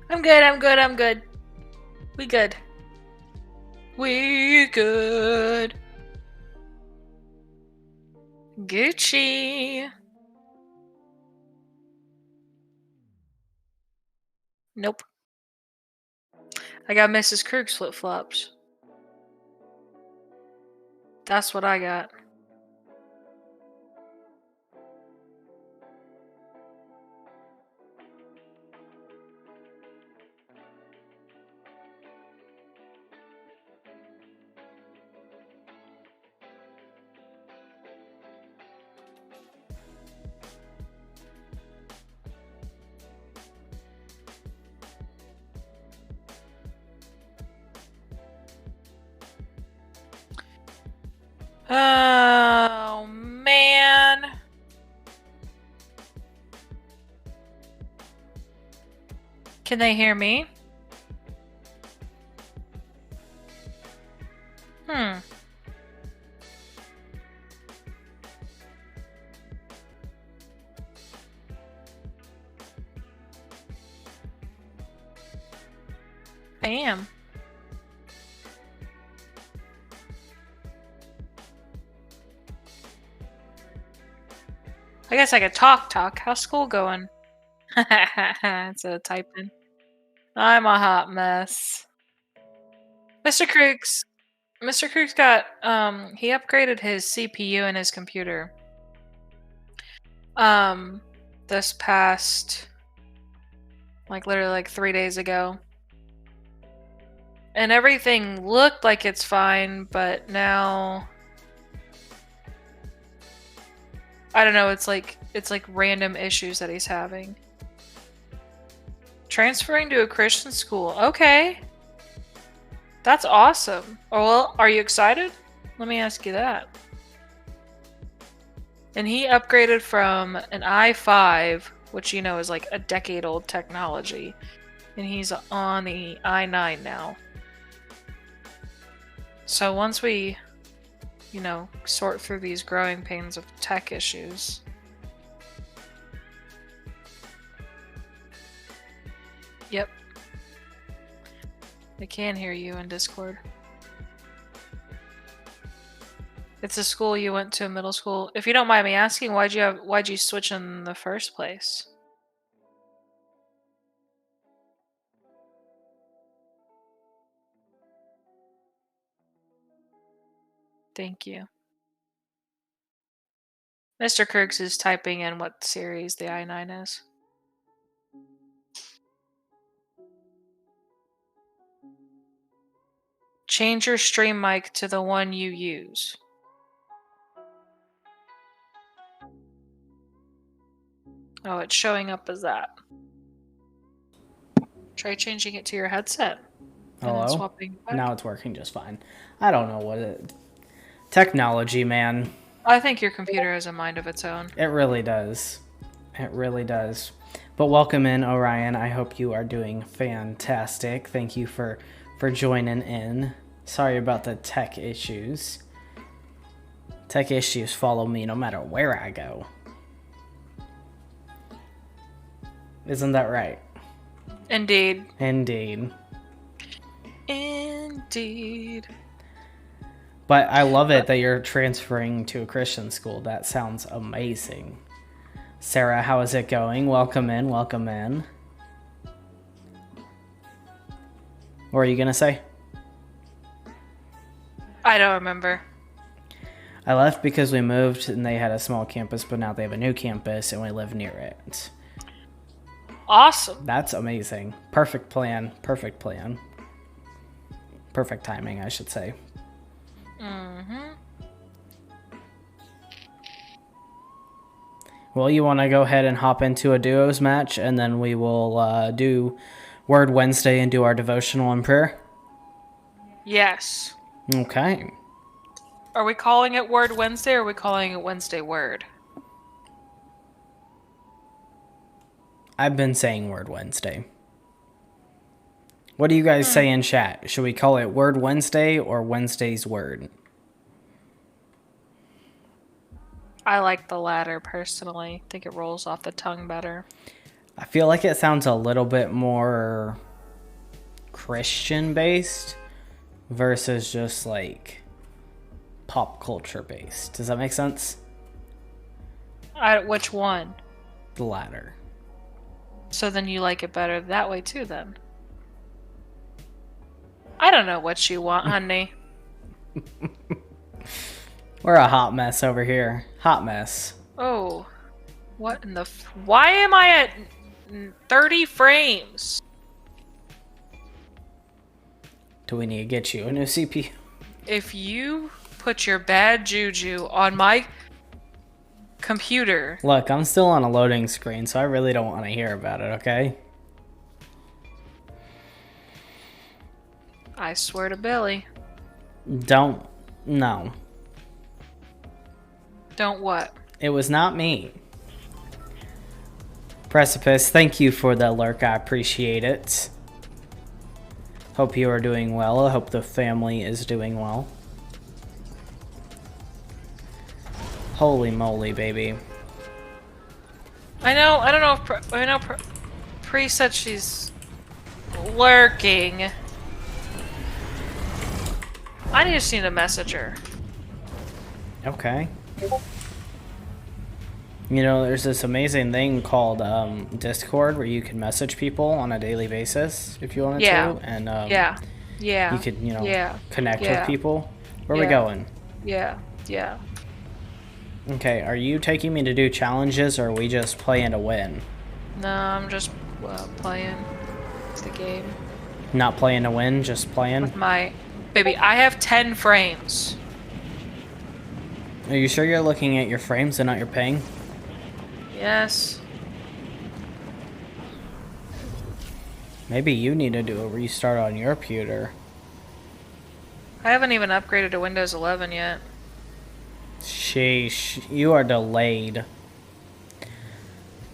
I'm good, I'm good, I'm good. We good. We good. Gucci. Nope. I got Mrs. Kirk's flip-flops. That's what I got. Oh, man. Can they hear me? Hmm. I am. I guess I could talk. How's school going? It's a typing. I'm a hot mess. Mr. Krug's got he upgraded his CPU and his computer. Um this past literally 3 days ago. And everything looked like it's fine, but now I don't know, it's like random issues that he's having. Transferring to a Christian school. Okay. That's awesome. Oh, well, are you excited? Let me ask you that. And he upgraded from an i5, which you know is like a decade-old technology, and he's on the i9 now. So once we, sort through these growing pains of tech issues. Yep. I can hear you in Discord. It's a school you went to in middle school. If you don't mind me asking, why'd you switch in the first place? Thank you. Mr. Kirks is typing in what series the i9 is. Change your stream mic to the one you use. Oh, it's showing up as that. Try changing it to your headset. Hello? And then swapping back. Now it's working just fine. I don't know what it... Technology, man. I think your computer has a mind of its own. It really does. It really does. But welcome in, Orion. I hope you are doing fantastic. Thank you for joining in. Sorry about the tech issues. Tech issues follow me no matter where I go. Isn't that right? Indeed. Indeed. Indeed. But I love it that you're transferring to a Christian school. That sounds amazing. Sarah, how is it going? Welcome in, welcome in. What are you going to say? I don't remember. I left because we moved and they had a small campus, but now they have a new campus and we live near it. Awesome. That's amazing. Perfect plan. Perfect plan. Perfect timing, I should say. Mm-hmm. Well, you want to go ahead and hop into a duos match, and then we will do Word Wednesday and do our devotional and prayer? Yes. Okay. Are we calling it Word Wednesday or are we calling it Wednesday Word? I've been saying Word Wednesday. What do you guys say in chat? Should we call it Word Wednesday or Wednesday's Word? I like the latter, personally. I think it rolls off the tongue better. I feel like it sounds a little bit more Christian based versus just like pop culture based. Does that make sense? Which one? The latter. So then you like it better that way too, then. I don't know what you want, honey. We're a hot mess over here. Hot mess. Oh. What in the why am I at 30 frames? Do we need to get you a new CPU? If you put your bad juju on my computer... Look, I'm still on a loading screen, so I really don't want to hear about it, okay? I swear to Billy. Don't. No. Don't what? It was not me. Precipice, thank you for the lurk. I appreciate it. Hope you are doing well. I hope the family is doing well. Holy moly, baby. I know, I don't know if... Pre said she's... lurking. I just need a messenger. Okay. You know, there's this amazing thing called Discord where you can message people on a daily basis if you wanted to. And yeah. you could, you know, connect with people. Where are we going? Yeah. Okay, are you taking me to do challenges or are we just playing to win? No, I'm just playing the game. Not playing to win, just playing? With my... Baby, I have 10 frames. Are you sure you're looking at your frames and not your ping? Yes. Maybe you need to do a restart on your computer. I haven't even upgraded to Windows 11 yet. Sheesh, you are delayed.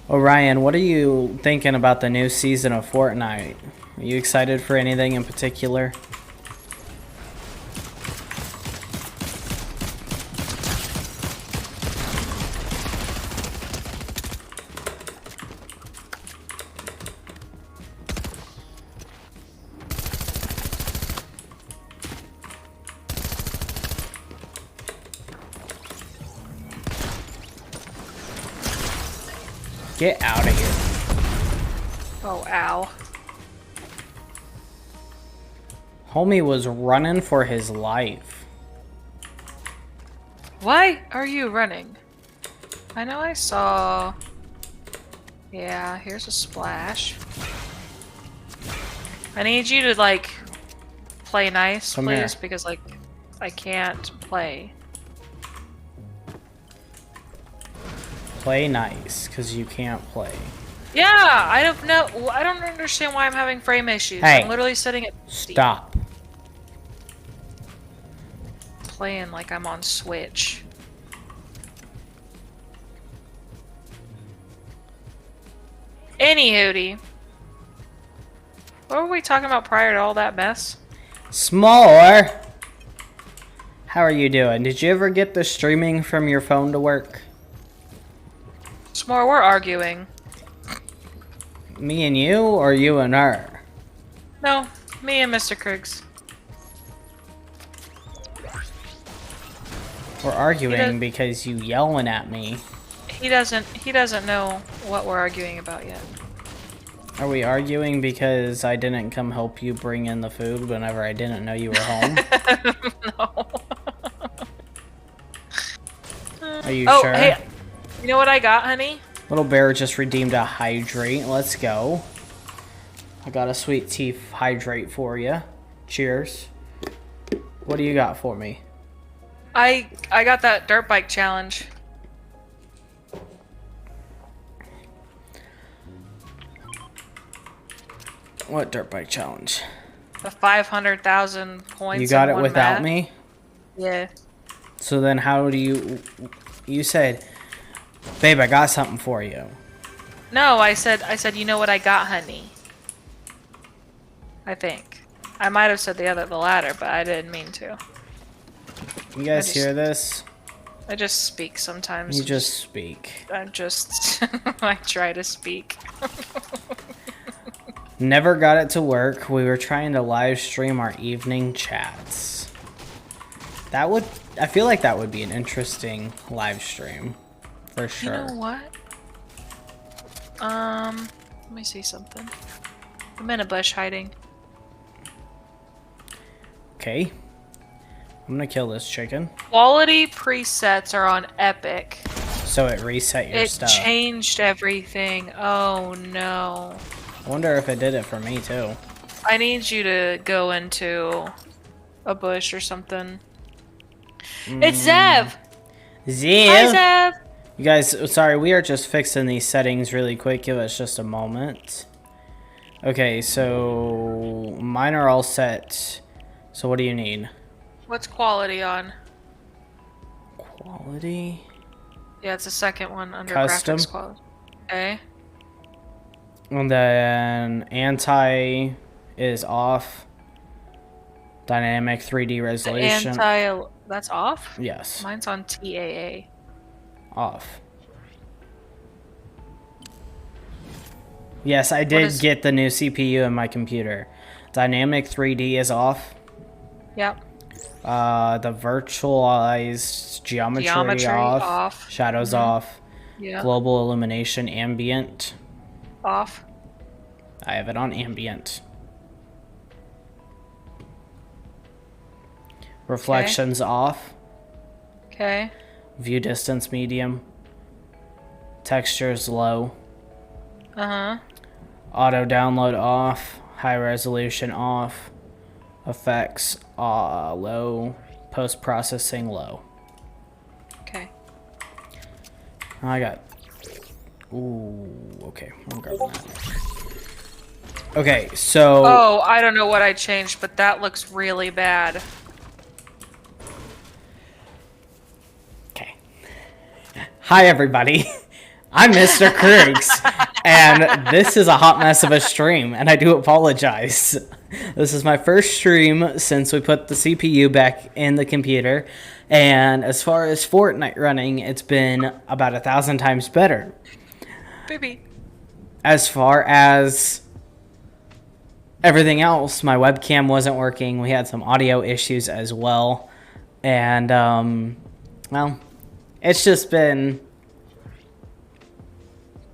Orion, what are you thinking about the new season of Fortnite? Are you excited for anything in particular? Get out of here. Oh, ow. Homie was running for his life. Why are you running? I know I saw... Yeah, here's a splash. I need you to, like, play nice, Come please, here. because, like, I can't play. Play nice, because you can't play. Yeah, I don't know. I don't understand why I'm having frame issues. Hey, I'm literally sitting at 50, stop. playing like I'm on Switch. Anywho, what were we talking about prior to all that mess? S'more! How are you doing? Did you ever get the streaming from your phone to work? S'more, we're arguing. Me and you, or you and her? No, me and Mr. Kriggs. We're arguing because you yelling at me. He doesn't know what we're arguing about yet. Are we arguing because I didn't come help you bring in the food whenever I didn't know you were home? No. Are you Oh, sure? hey, you know what I got, honey? Little Bear just redeemed a hydrate. Let's go. I got a sweet tea hydrate for you. Cheers. What do you got for me? I got that dirt bike challenge. What dirt bike challenge? The 500,000 points. You got in it one without map. me? Yeah. So then how do you said, babe, I got something for you. No, I said, you know what I got, honey. I think. I might have said the latter, but I didn't mean to. You guys hear this? I just speak sometimes. You just speak. I just I try to speak. Never got it to work. We were trying to live stream our evening chats. I feel like that would be an interesting live stream. For sure. You know what? Let me see something. I'm in a bush hiding. Okay. I'm gonna kill this chicken. Quality presets are on Epic. So it reset your stuff. It changed everything. Oh no. I wonder if it did it for me too. I need you to go into a bush or something. It's Zev! Zev! Hi, Zev! You guys, sorry, we are just fixing these settings really quick. Give us just a moment. Okay, so mine are all set. So what do you need? What's quality on? Quality? Yeah, it's the second one under Custom. graphics quality. Okay. And then anti is off. Dynamic 3D resolution. That's off? Yes. Mine's on TAA. Off. Yes, I did get the new CPU in my computer. Dynamic 3D is off. Yep. The virtualized geometry off. Shadows off. Yeah. Global illumination ambient. Off. I have it on ambient. Reflections off. Okay. View distance medium. Textures low. Uh-huh. Auto download off. High resolution off. Effects low. Post processing low. Okay. I got. Ooh, okay. I'm grabbing that. Okay, so. Oh, I don't know what I changed, but that looks really bad. Okay. Hi, everybody. I'm Mr. Krugs, and this is a hot mess of a stream, and I do apologize. This is my first stream since we put the CPU back in the computer, and as far as Fortnite running, it's been about 1,000 times better. Baby. As far as everything else, my webcam wasn't working. We had some audio issues as well, and, well, it's just been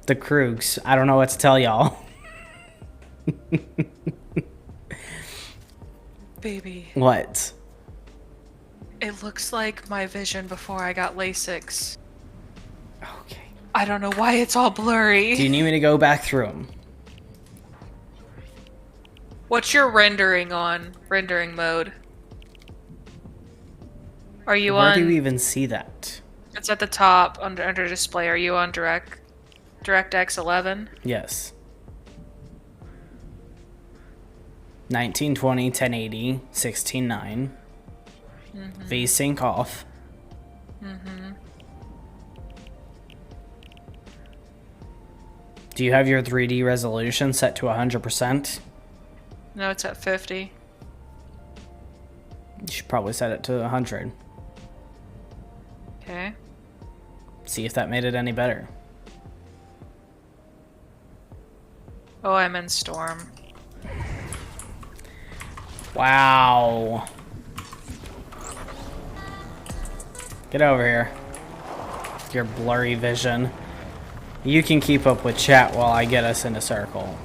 the Krugs. I don't know what to tell y'all. Baby. What? It looks like my vision before I got LASIX. Okay. I don't know why it's all blurry. Do you need me to go back through them? What's your rendering on? Rendering mode. Are you Where on? do you even see that? It's at the top under display. Are you on DirectX 11? Yes. 1920, 1080, 16:9. VSync off. Do you have your 3D resolution set to 100%? No, it's at 50. You should probably set it to 100. Okay. See if that made it any better. Oh, I'm in Storm. Wow. Get over here. Your blurry vision. You can keep up with chat while I get us in a circle.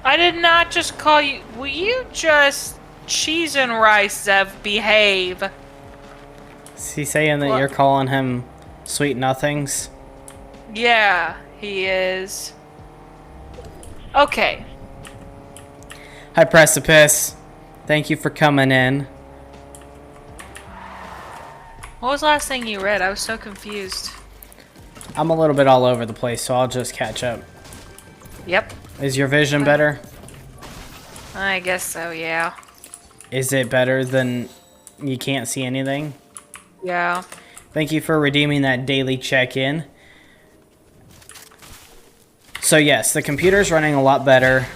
I did not just call you. Will you just cheese and rice, Zev? Behave. Is he saying that What? you're calling him sweet nothings? Yeah, he is. Okay. Hi, Precipice. Thank you for coming in. What was the last thing you read? I was so confused. I'm a little bit all over the place, so I'll just catch up. Yep. Is your vision better? I guess so, yeah. Is it better than you can't see anything? Yeah. Thank you for redeeming that daily check-in. So yes, the computer's running a lot better.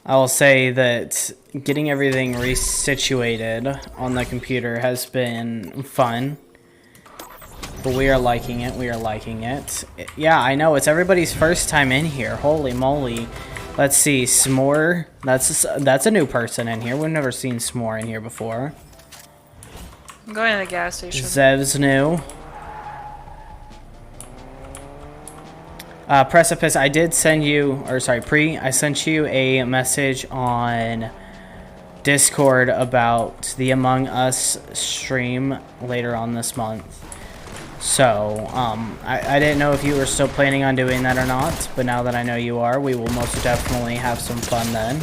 I will say that getting everything resituated on the computer has been fun. But we are liking it. We are liking it. Yeah, I know. It's everybody's first time in here. Holy moly. Let's see. S'more. That's a new person in here. We've never seen S'more in here before. I'm going to the gas station. Zev's new. Precipice, I did send you, or sorry, I sent you a message on Discord about the Among Us stream later on this month. So, I didn't know if you were still planning on doing that or not, but now that I know you are, we will most definitely have some fun then.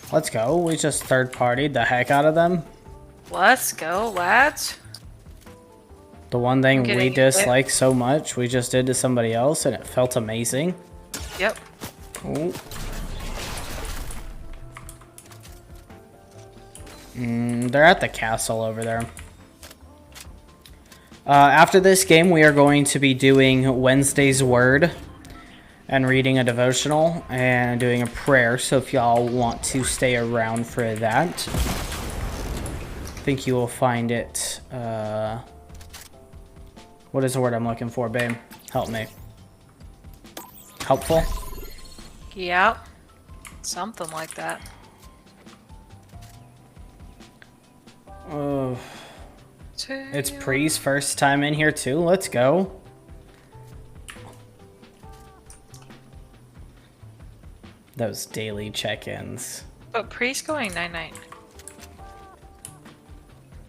Let's go. We just third-partied the heck out of them. Let's go, lads. The one thing we dislike so much, we just did to somebody else, and it felt amazing. Yep. Ooh. They're at the castle over there. After this game, we are going to be doing Wednesday's Word and reading a devotional and doing a prayer. So if y'all want to stay around for that, I think you will find it. What is the word I'm looking for, babe? Help me. Helpful? Yep. Something like that. It's Pre's first time in here too. Let's go. Those daily check-ins. But Pre's going 9-9.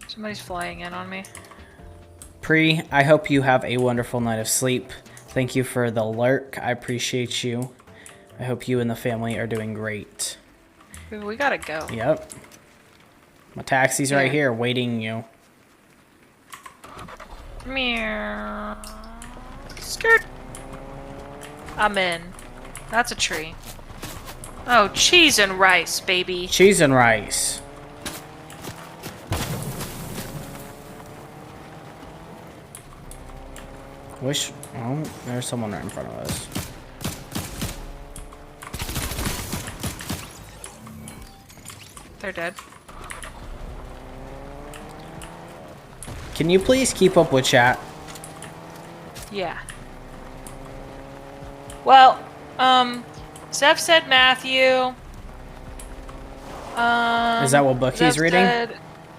Somebody's flying in on me. Pre, I hope you have a wonderful night of sleep. Thank you for the lurk. I appreciate you. I hope you and the family are doing great. Ooh, we gotta go. Yep. My taxi's right here waiting you. Meow. Skirt. I'm in. That's a tree. Oh, cheese and rice, baby. Cheese and rice. Wish. Oh, there's someone right in front of us. They're dead. Can you please keep up with chat? Yeah. Well, Zeph said Matthew. Is that what book he's reading?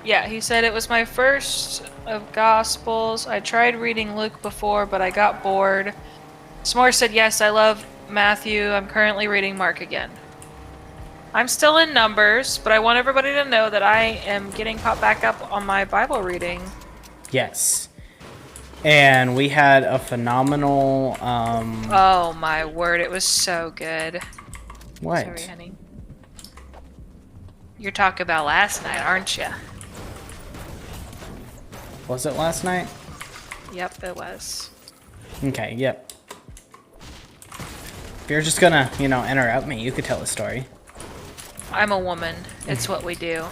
Yeah, he said it was my first of Gospels. I tried reading Luke before, but I got bored. S'more said, yes, I love Matthew. I'm currently reading Mark again. I'm still in Numbers, but I want everybody to know that I am getting caught back up on my Bible reading. Yes. And we had a phenomenal, Oh my word, it was so good. What? Sorry, honey. You're talking about last night, aren't you? Was it last night? Yep, it was. Okay, yep. If you're just gonna, you know, interrupt me, you could tell a story. I'm a woman. It's what we do.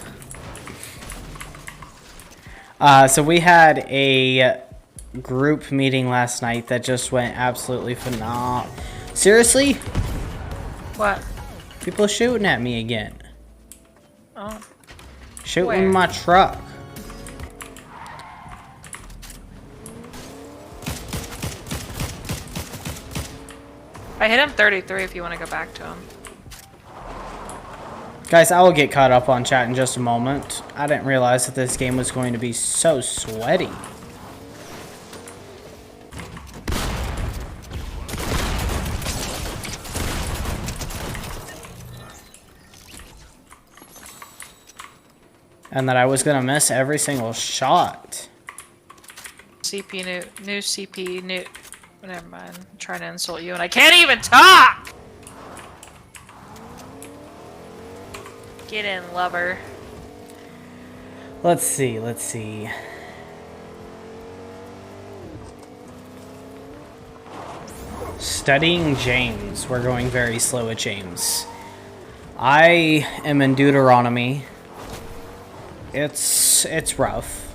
So we had a group meeting last night that just went absolutely phenomenal. Seriously? What? People are shooting at me again. Oh. Shooting Where? my truck. I hit him 33 if you want to go back to him. Guys, I will get caught up on chat in just a moment. I didn't realize that this game was going to be so sweaty. And that I was gonna miss every single shot. CP new CP new. Never mind. I'm trying to insult you and I can't even talk! Get in, lover. Let's see, let's see. studying James. We're going very slow at James. I am in Deuteronomy. It's rough.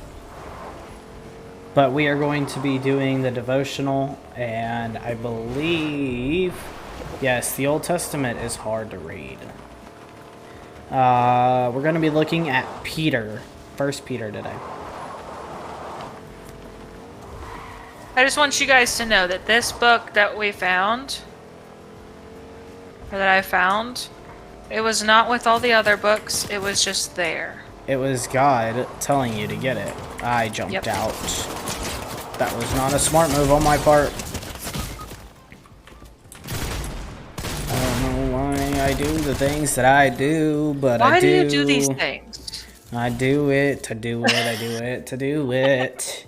But we are going to be doing the devotional, and I believe, yes, the Old Testament is hard to read. We're going to be looking at Peter, 1 Peter today. I just want you guys to know that this book that we found, or that I found, it was not with all the other books, it was just there. It was God telling you to get it. I jumped out. That was not a smart move on my part. I don't know why I do the things that I do, but I do. Why do you do these things? I do it to do it, I do it to do it.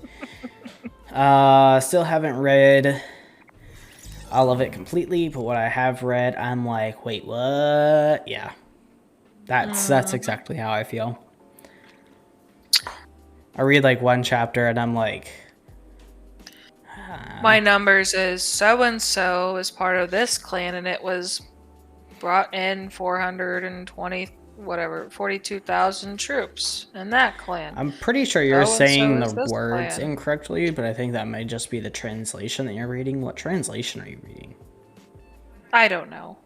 Still haven't read all of it completely, but what I have read, I'm like, wait, what? Yeah. That's exactly how I feel. I read like one chapter and I'm like... My numbers is so-and-so is part of this clan, and it was brought in 420, whatever, 42,000 troops in that clan. I'm pretty sure you're saying the words clan incorrectly, but I think that may just be the translation that you're reading. What translation are you reading? I don't know.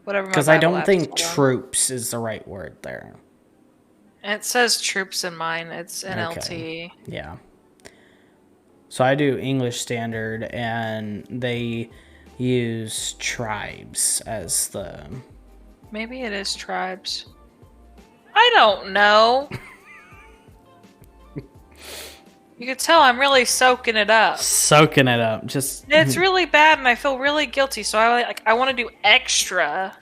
Whatever. Because I don't think troops is the right word there. It says troops in mine. It's NLT. Okay. Yeah. So I do English Standard, and they use tribes as the... Maybe it is tribes. I don't know. You can tell I'm really soaking it up. Soaking it up. Just... It's really bad, and I feel really guilty, so I want to do extra.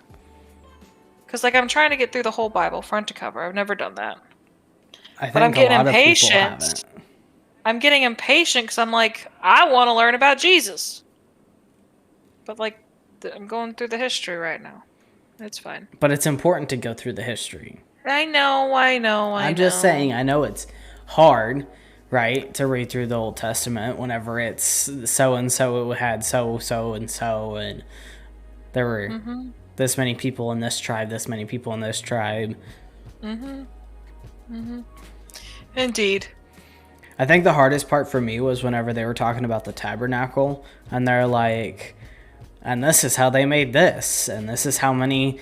Because, like, I'm trying to get through the whole Bible, front to cover. I've never done that. But I'm getting impatient. I'm getting impatient because I'm like, I want to learn about Jesus. But, like, I'm going through the history right now. It's fine. But it's important to go through the history. I know. I'm just saying, I know it's hard, right, to read through the Old Testament whenever it's so-and-so had so-and-so, and there were this many people in this tribe, this many people in this tribe. Indeed. I think the hardest part for me was whenever they were talking about the tabernacle, and they're like, and this is how they made this, and this is how many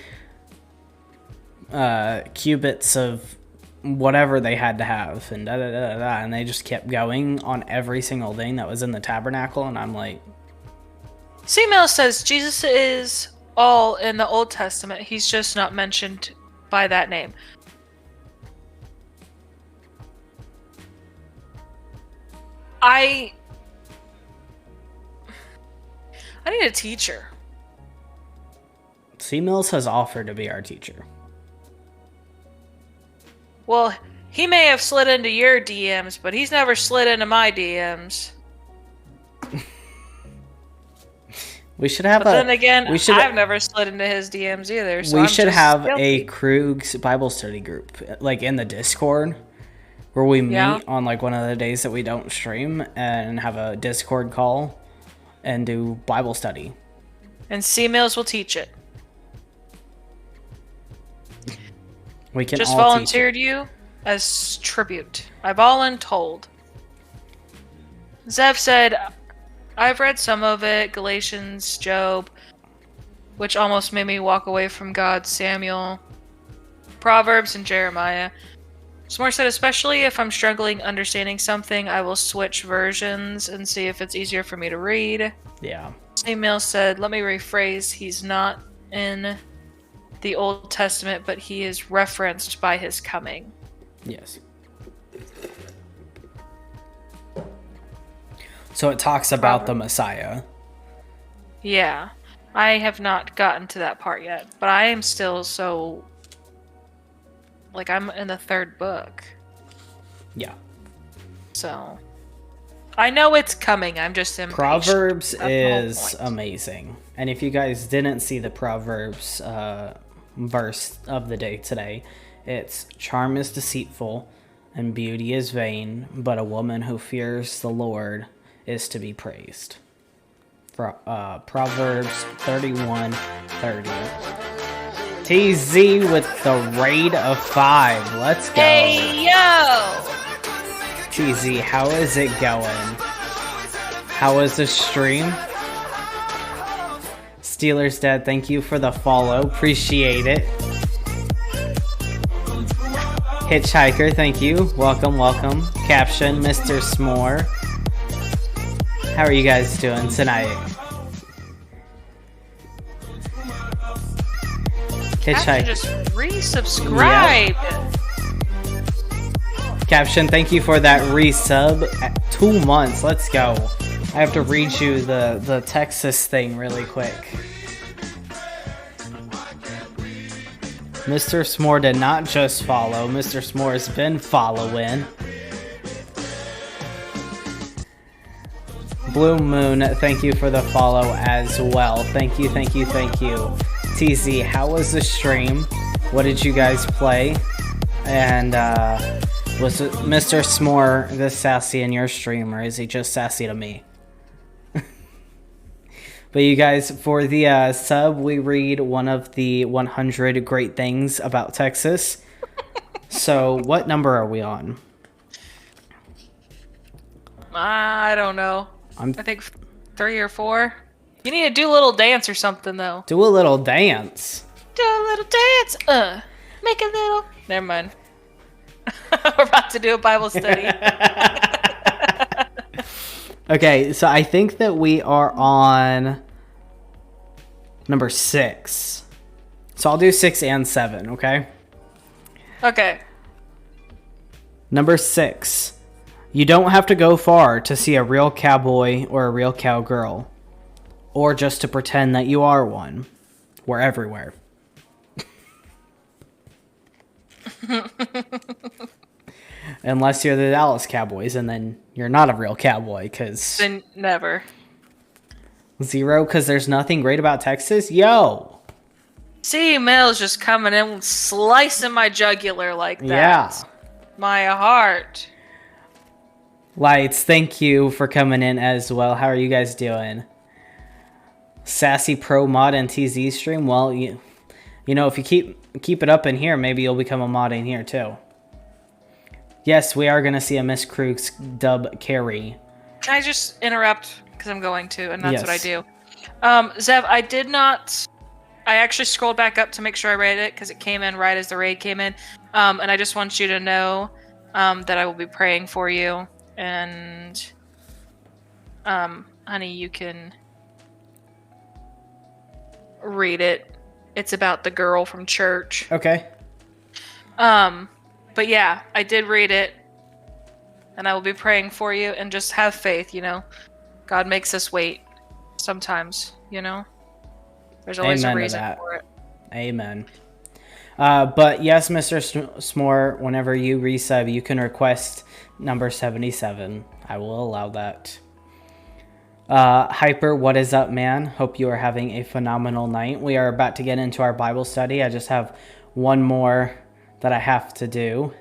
cubits of whatever they had to have, and da-da-da-da-da, and they just kept going on every single thing that was in the tabernacle, and I'm like... C-Mail says Jesus is all in the Old Testament. He's just not mentioned by that name. I need a teacher. C-Mills has offered to be our teacher. Well, he may have slid into your DMs, but he's never slid into my DMs. We should have then again, I've never slid into his DMs either. So we should have a Krug's Bible study group, like in the Discord, where we meet on like one of the days that we don't stream, and have a Discord call and do Bible study. And C-Mills will teach it. We can just all volunteered you as tribute. I've voluntold. Zev said, I've read some of it, Galatians, Job, which almost made me walk away from God, Samuel, Proverbs, and Jeremiah. Smore said, especially if I'm struggling understanding something, I will switch versions and see if it's easier for me to read. Yeah. Email said, let me rephrase, he's not in the Old Testament, but he is referenced by his coming. Yes. So it talks about the Messiah. Yeah. I have not gotten to that part yet, but I am still so... Like, I'm in the third book. Yeah. So... I know it's coming, I'm just impatient. Proverbs is amazing. And if you guys didn't see the Proverbs verse of the day today, it's, charm is deceitful and beauty is vain, but a woman who fears the Lord is to be praised. Proverbs 31:30. TZ with the raid of 5. Let's go. Hey, yo! TZ, how is it going? How was the stream? Steelers Dead, thank you for the follow. Appreciate it. Hitchhiker, thank you. Welcome, welcome. Caption, Mr. S'more. How are you guys doing tonight? Hitchhiker. Just resubscribe. Yep. Caption, thank you for that resub. 2 months, let's go. I have to read you the Texas thing really quick. Mr. S'more did not just follow. Mr. S'more has been following. Blue Moon, thank you for the follow as well. Thank you, thank you, thank you. TZ, how was the stream? What did you guys play? And was Mr. S'more this sassy in your stream, or is he just sassy to me? But you guys, for the sub, we read one of the 100 great things about Texas. So, what number are we on? I don't know. I think 3 or 4. You need to do a little dance or something, though. Do a little dance. Do a little dance. Make a little. Never mind. We're about to do a Bible study. Okay, so I think that we are on number 6. So I'll do 6 and 7, okay? Okay. Number 6. You don't have to go far to see a real cowboy or a real cowgirl. Or just to pretend that you are one. We're everywhere. Unless you're the Dallas Cowboys, and then you're not a real cowboy, because... Then never. 0, because there's nothing great about Texas? Yo! See, Mel's just coming in, slicing my jugular like that. Yeah. My heart. Lights, thank you for coming in as well. How are you guys doing? Sassy Pro Mod and TZ stream? Well, you know, if you keep it up in here, maybe you'll become a mod in here too. Yes, we are going to see a Miss Krug's dub carry. Can I just interrupt? Because I'm going to, and that's yes. what I do. Zev, I did not... I actually scrolled back up to make sure I read it, because it came in right as the raid came in. And I just want you to know that I will be praying for you. And, honey, you can read it. It's about the girl from church. Okay. But yeah, I did read it, and I will be praying for you, and just have faith, you know? God makes us wait sometimes, you know? There's always a reason for it. Amen. But yes, Mr. S'more, whenever you resub, you can request number 77. I will allow that. Hyper, what is up, man? Hope you are having a phenomenal night. We are about to get into our Bible study. I just have one more that I have to do.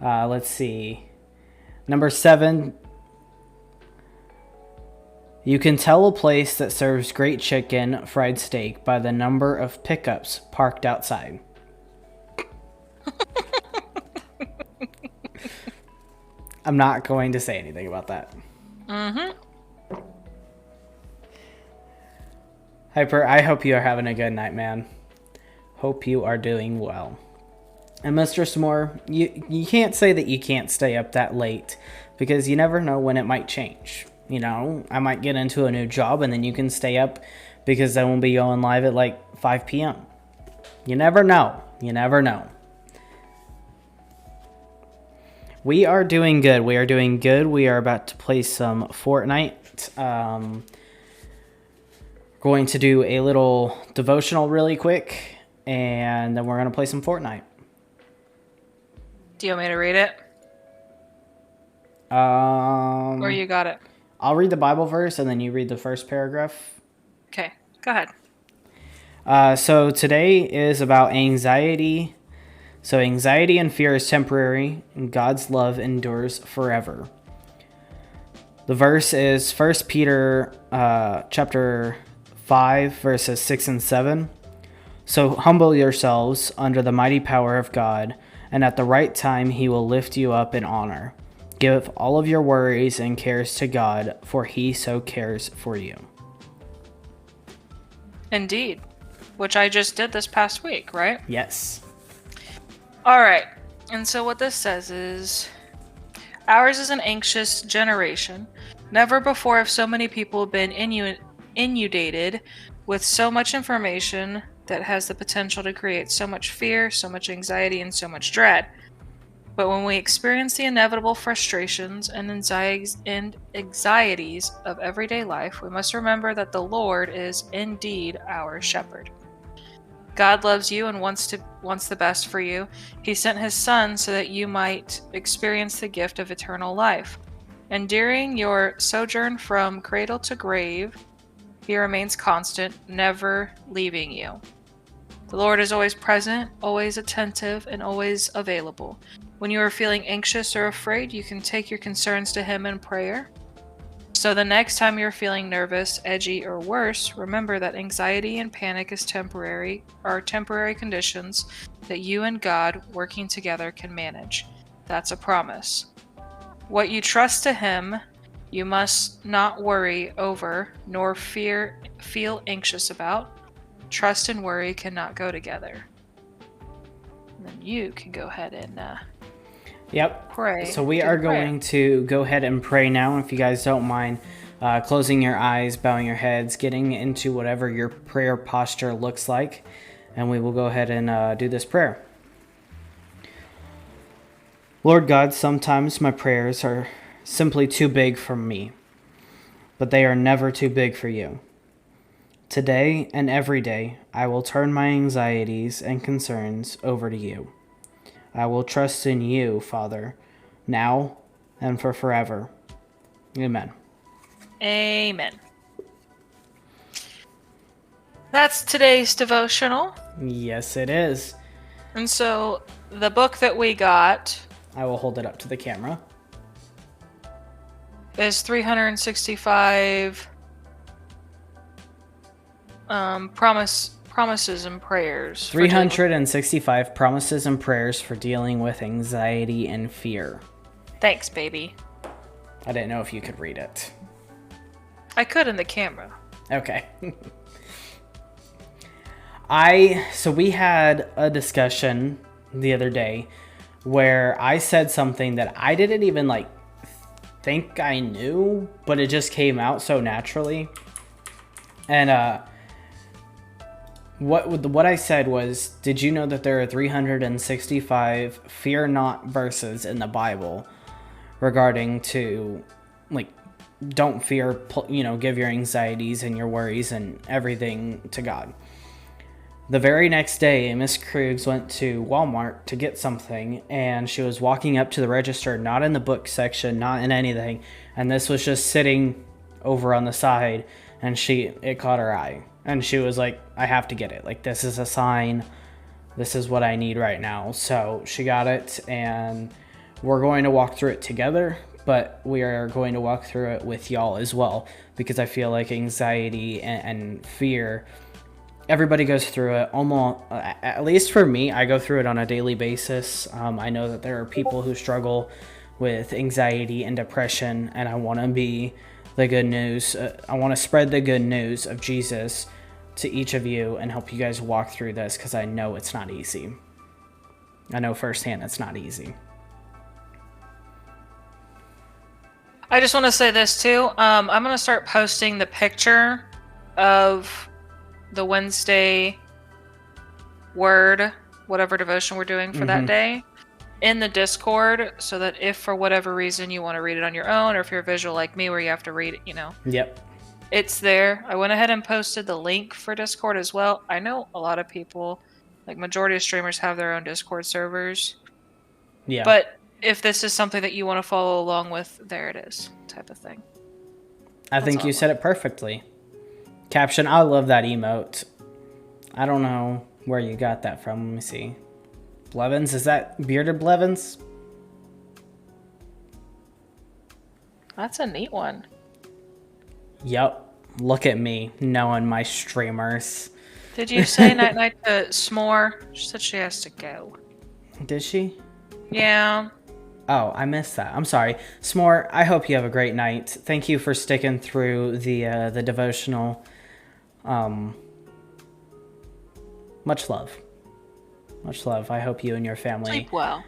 Let's see. Number 7. You can tell a place that serves great chicken fried steak by the number of pickups parked outside. I'm not going to say anything about that. Mm-hmm. Hyper, I hope you are having a good night, man. Hope you are doing well. And Mr. S'more, you can't say that you can't stay up that late, because you never know when it might change. You know, I might get into a new job and then you can stay up because I won't be going live at like 5 p.m. You never know. You never know. We are doing good. We are doing good. We are about to play some Fortnite. Going to do a little devotional really quick, and then we're going to play some Fortnite. Do you want me to read it? Or you got it? I'll read the Bible verse, and then you read the first paragraph. Okay, go ahead. So today is about anxiety. So anxiety and fear is temporary, and God's love endures forever. The verse is 1 Peter chapter 5, verses 6 and 7. So humble yourselves under the mighty power of God, and at the right time he will lift you up in honor. Give all of your worries and cares to God, for he so cares for you. Indeed. Which I just did this past week, right? Yes. Alright. And so what this says is, ours is an anxious generation. Never before have so many people been inundated with so much information that has the potential to create so much fear, so much anxiety, and so much dread. But when we experience the inevitable frustrations and anxieties of everyday life, we must remember that the Lord is indeed our shepherd. God loves you and wants the best for you. He sent his Son so that you might experience the gift of eternal life. And during your sojourn from cradle to grave, he remains constant, never leaving you. The Lord is always present, always attentive, and always available. When you are feeling anxious or afraid, you can take your concerns to him in prayer. So the next time you're feeling nervous, edgy, or worse, remember that anxiety and panic are temporary conditions that you and God working together can manage. That's a promise. What you trust to him, you must not worry over nor feel anxious about. Trust and worry cannot go together. And then you can go ahead and Yep. pray. So we are going to go ahead and pray now. If you guys don't mind closing your eyes, bowing your heads, getting into whatever your prayer posture looks like. And we will go ahead and do this prayer. Lord God, sometimes my prayers are simply too big for me, but they are never too big for you. Today and every day, I will turn my anxieties and concerns over to you. I will trust in you, Father, now and for forever. Amen. Amen. That's today's devotional. Yes, it is. And so the book that we got I will hold it up to the camera. is 365 promises and prayers. 365 promises and prayers for dealing with anxiety and fear. Thanks, baby. I didn't know if you could read it. I could in the camera. Okay. So we had a discussion the other day where I said something that I didn't even think I knew, but it just came out so naturally. And what I said was, did you know that there are 365 fear not verses in the Bible regarding to don't fear, give your anxieties and your worries and everything to God. The very next day, Miss Krug's went to Walmart to get something, and she was walking up to the register, not in the book section, not in anything, and this was just sitting over on the side, and it caught her eye, and she was like, I have to get it. This is a sign. This is what I need right now. So she got it, and we're going to walk through it together, but we are going to walk through it with y'all as well, because I feel like anxiety and fear, everybody goes through it. Almost, at least for me, I go through it on a daily basis. I know that there are people who struggle with anxiety and depression, and I want to be the good news. I want to spread the good news of Jesus to each of you and help you guys walk through this, because I know it's not easy. I know firsthand it's not easy. I just want to say this too. I'm going to start posting the picture of the Wednesday word, whatever devotion we're doing for that day, in the Discord, so that if for whatever reason you want to read it on your own, or if you're visual like me where you have to read it, Yep. It's there. I went ahead and posted the link for Discord as well. I know a lot of people, majority of streamers have their own Discord servers. Yeah. But if this is something that you want to follow along with, there it is, type of thing. I think you said it perfectly. Caption, I love that emote. I don't know where you got that from. Let me see. Blevins? Is that Bearded Blevins? That's a neat one. Yep. Look at me, knowing my streamers. Did you say night-night to S'more? She said she has to go. Did she? Yeah. Oh, I missed that. I'm sorry. S'more, I hope you have a great night. Thank you for sticking through the devotional. Much love. Much love. I hope you and your family Sleep well.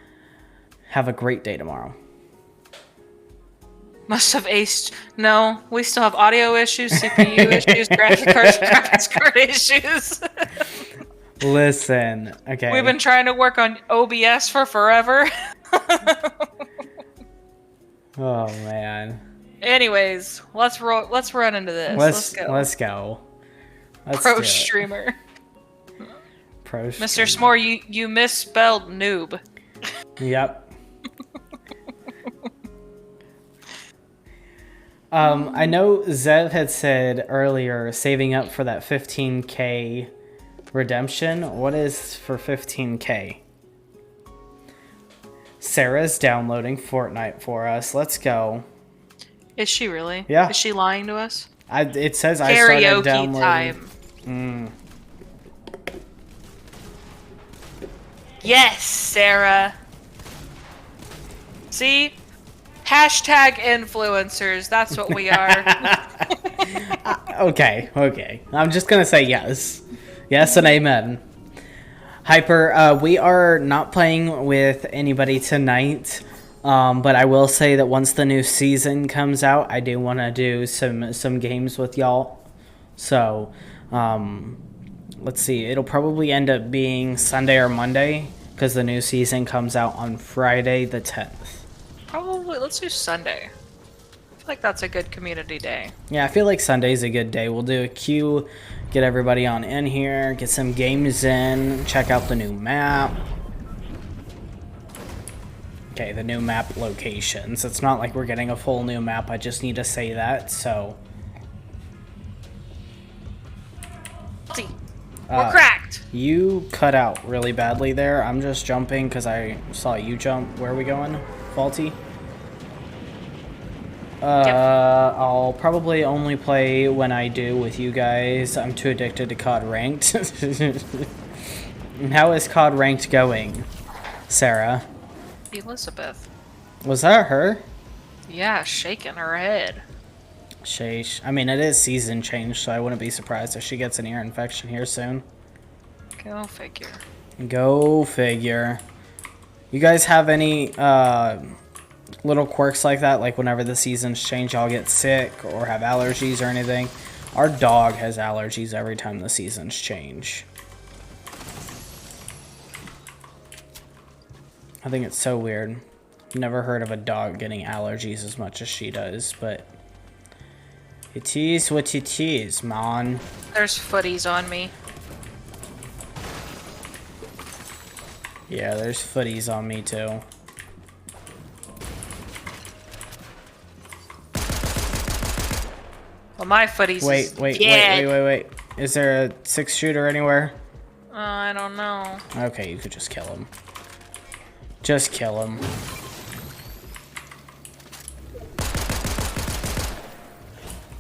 have a great day tomorrow. Must have aced. No, we still have audio issues, CPU issues, graphics card issues. Listen, okay. We've been trying to work on OBS for forever. Oh man. Anyways, let's run into this. Let's go. Let's go. Let's Pro do it. streamer. Pro streamer. Mr. S'more, you misspelled noob. Yep. I know Zev had said earlier saving up for that 15k redemption. What is for 15k? Sarah's downloading Fortnite for us. Let's go. Is she really? Yeah. Is she lying to us? It says I started Karaoke downloading. time. Yes, Sarah. See? Hashtag influencers. That's what we are. Okay. I'm just gonna say yes. Yes and amen. Hyper, we are not playing with anybody tonight, but I will say that once the new season comes out, I do want to do some games with y'all. So, let's see. It'll probably end up being Sunday or Monday, because the new season comes out on Friday the 10th. Probably, let's do Sunday. I feel like that's a good community day. Yeah, I feel like Sunday's a good day. We'll do a queue, get everybody on in here, get some games in, check out the new map. Okay, the new map locations. It's not like we're getting a full new map, I just need to say that, so. See, we're cracked. You cut out really badly there. I'm just jumping because I saw you jump. Where are we going? Faulty? I'll probably only play when I do with you guys. I'm too addicted to COD Ranked. How is COD Ranked going, Sarah? Elizabeth. Was that her? Yeah, shaking her head. Sheesh. I mean, it is season change, so I wouldn't be surprised if she gets an ear infection here soon. Go figure. Go figure. You guys have any little quirks like that? Like whenever the seasons change, y'all get sick or have allergies or anything? Our dog has allergies every time the seasons change. I think it's so weird. Never heard of a dog getting allergies as much as she does, but it is what it is, man. There's footies on me. Yeah, there's footies on me too. Well, my footies. Wait. Is there a 6-shooter anywhere? I don't know. Okay, you could just kill him. Just kill him.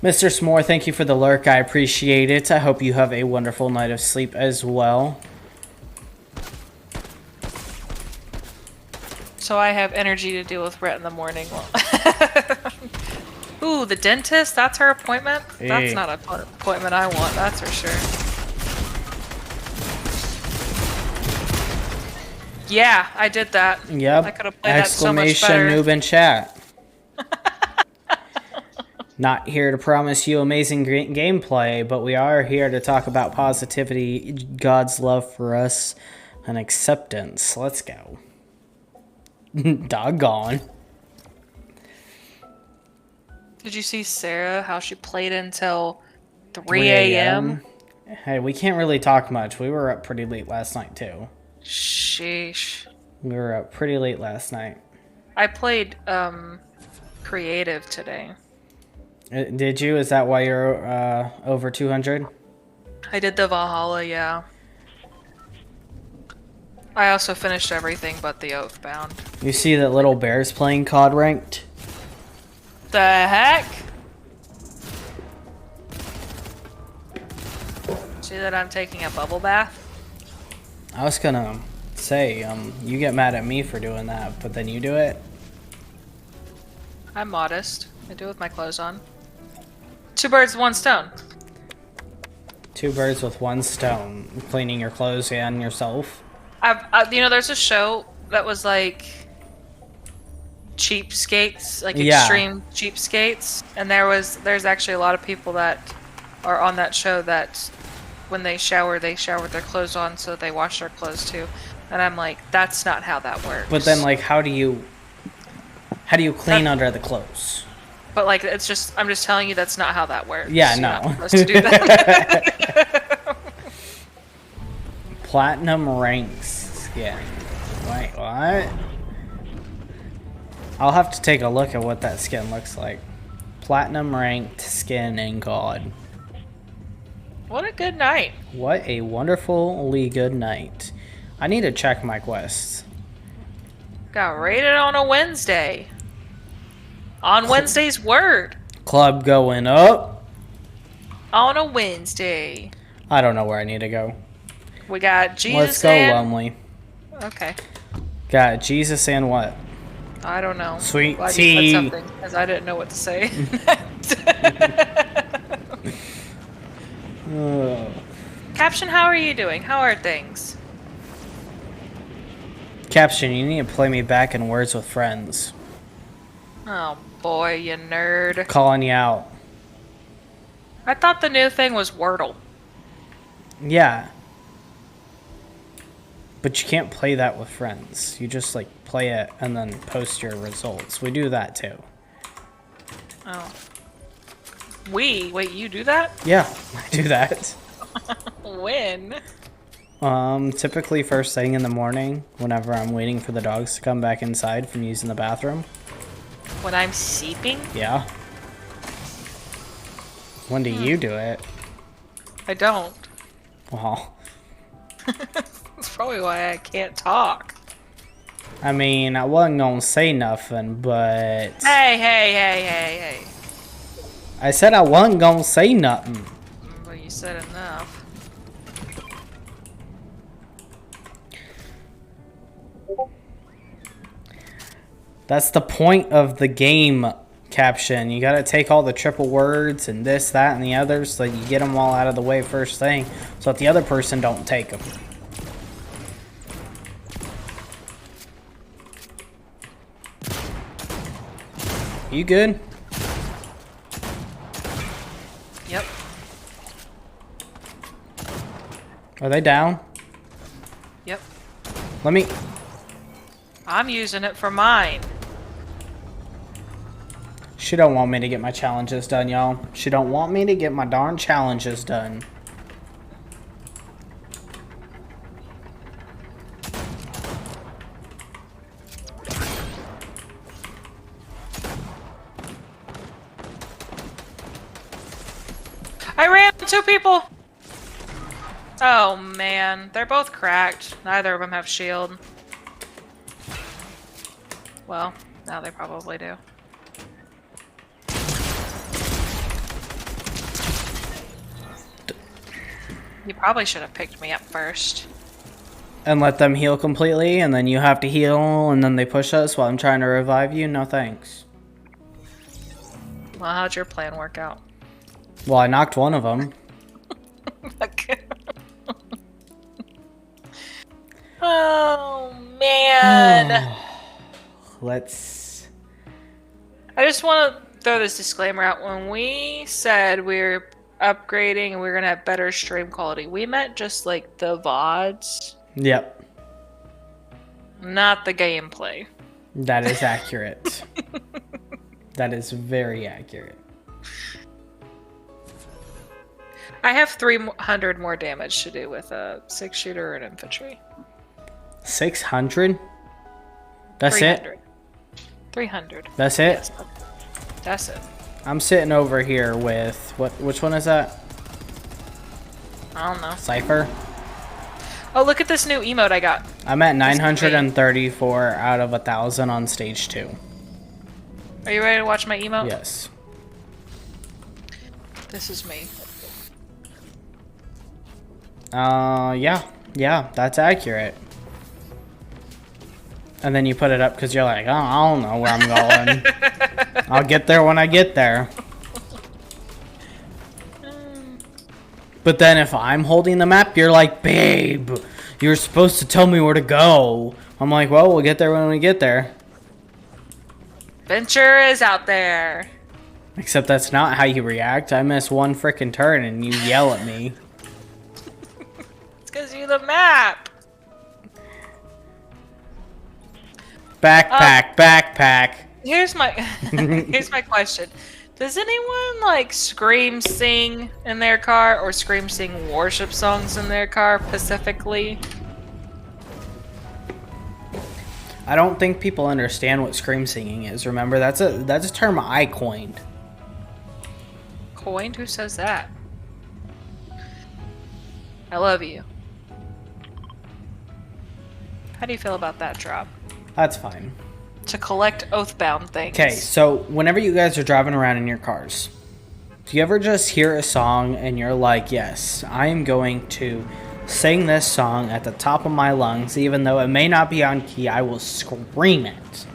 Mr. S'more, thank you for the lurk. I appreciate it. I hope you have a wonderful night of sleep as well. So I have energy to deal with Rhett in the morning. Ooh, the dentist? That's her appointment? Hey. That's not an appointment I want, that's for sure. Yeah, I did that. Yep. I could have played that so much better. Exclamation noob in chat. Not here to promise you amazing gameplay, but we are here to talk about positivity, God's love for us, and acceptance. Let's go. Doggone. Did you see Sarah, how she played until 3 a.m.? Hey, we can't really talk much. We were up pretty late last night, too. Sheesh. We were up pretty late last night. I played, creative today. Did you? Is that why you're over 200? I did the Valhalla, yeah. I also finished everything but the Oathbound. You see that little bear's playing COD Ranked? The heck? See that I'm taking a bubble bath? I was gonna say, you get mad at me for doing that, but then you do it. I'm modest. I do it with my clothes on. 2 birds, 1 stone. 2 birds with 1 stone. Cleaning your clothes and yourself. You know, there's a show that was like cheapskates, like Yeah. extreme cheapskates, and there's actually a lot of people that are on that show that when they shower with their clothes on, so they wash their clothes too. And I'm like, that's not how that works. But then, like, how do you clean under the clothes? But like, I'm just telling you that's not how that works. Yeah, You're no. not supposed to do that. Platinum ranks skin. Wait, what? I'll have to take a look at what that skin looks like. Platinum ranked skin in God. What a good night. What a wonderfully good night. I need to check my quests. Got rated on a Wednesday. On Wednesday's word. Club going up. On a Wednesday. I don't know where I need to go. We got Jesus Let's go, Lonely. Okay. Got Jesus and what? I don't know. Sweet Glad tea. you said something, because I didn't know what to say. Caption, how are you doing? How are things? Caption, you need to play me back in Words with Friends. Oh boy, you nerd. Calling you out. I thought the new thing was Wordle. Yeah. But you can't play that with friends. You just, like, play it and then post your results. We do that, too. Oh. Wait, you do that? Yeah, I do that. When? Typically first thing in the morning, whenever I'm waiting for the dogs to come back inside from using the bathroom. When I'm sleeping? Yeah. When do you do it? I don't. Well, That's probably why I can't talk. I mean, I wasn't gonna say nothing, but... Hey. I said I wasn't gonna say nothing. Well, you said enough. That's the point of the game, Caption. You gotta take all the triple words and this, that, and the other so that you get them all out of the way first thing so that the other person don't take them. You good? Yep. Are they down? Yep. Let me... I'm using it for mine. She don't want me to get my challenges done, y'all. She don't want me to get my darn challenges done. I ran 2 people! Oh man, they're both cracked. Neither of them have shield. Well, now they probably do. You probably should have picked me up first. And let them heal completely, and then you have to heal, and then they push us while I'm trying to revive you? No thanks. Well, how'd your plan work out? Well, I knocked one of them. Oh, man. Let's... I just want to throw this disclaimer out. When we said we're upgrading and we're going to have better stream quality, we meant just like the VODs. Yep. Not the gameplay. That is accurate. That is very accurate. I have 300 more damage to do with a 6-shooter and infantry. 600? That's 300. it? 300. That's it? Yes, that's it. I'm sitting over here with... Which one is that? I don't know. Cypher? Oh, look at this new emote I got. I'm at 934 out of 1,000 on stage 2. Are you ready to watch my emote? Yes. This is me. Yeah. Yeah, that's accurate. And then you put it up because you're like, oh, I don't know where I'm going. I'll get there when I get there. But then if I'm holding the map, you're like, babe, you're supposed to tell me where to go. I'm like, well, we'll get there when we get there. Venture is out there. Except that's not how you react. I miss one frickin' turn and you yell at me. It's because you're the map. Backpack, backpack. Here's my here's my question. Does anyone like scream sing in their car or scream sing worship songs in their car specifically? I don't think people understand what scream singing is. Remember, that's a term I coined. Coined? Who says that? I love you. How do you feel about that drop? That's fine. To collect oathbound things. Okay, so whenever you guys are driving around in your cars, do you ever just hear a song and you're like, yes, I am going to sing this song at the top of my lungs, even though it may not be on key, I will scream it.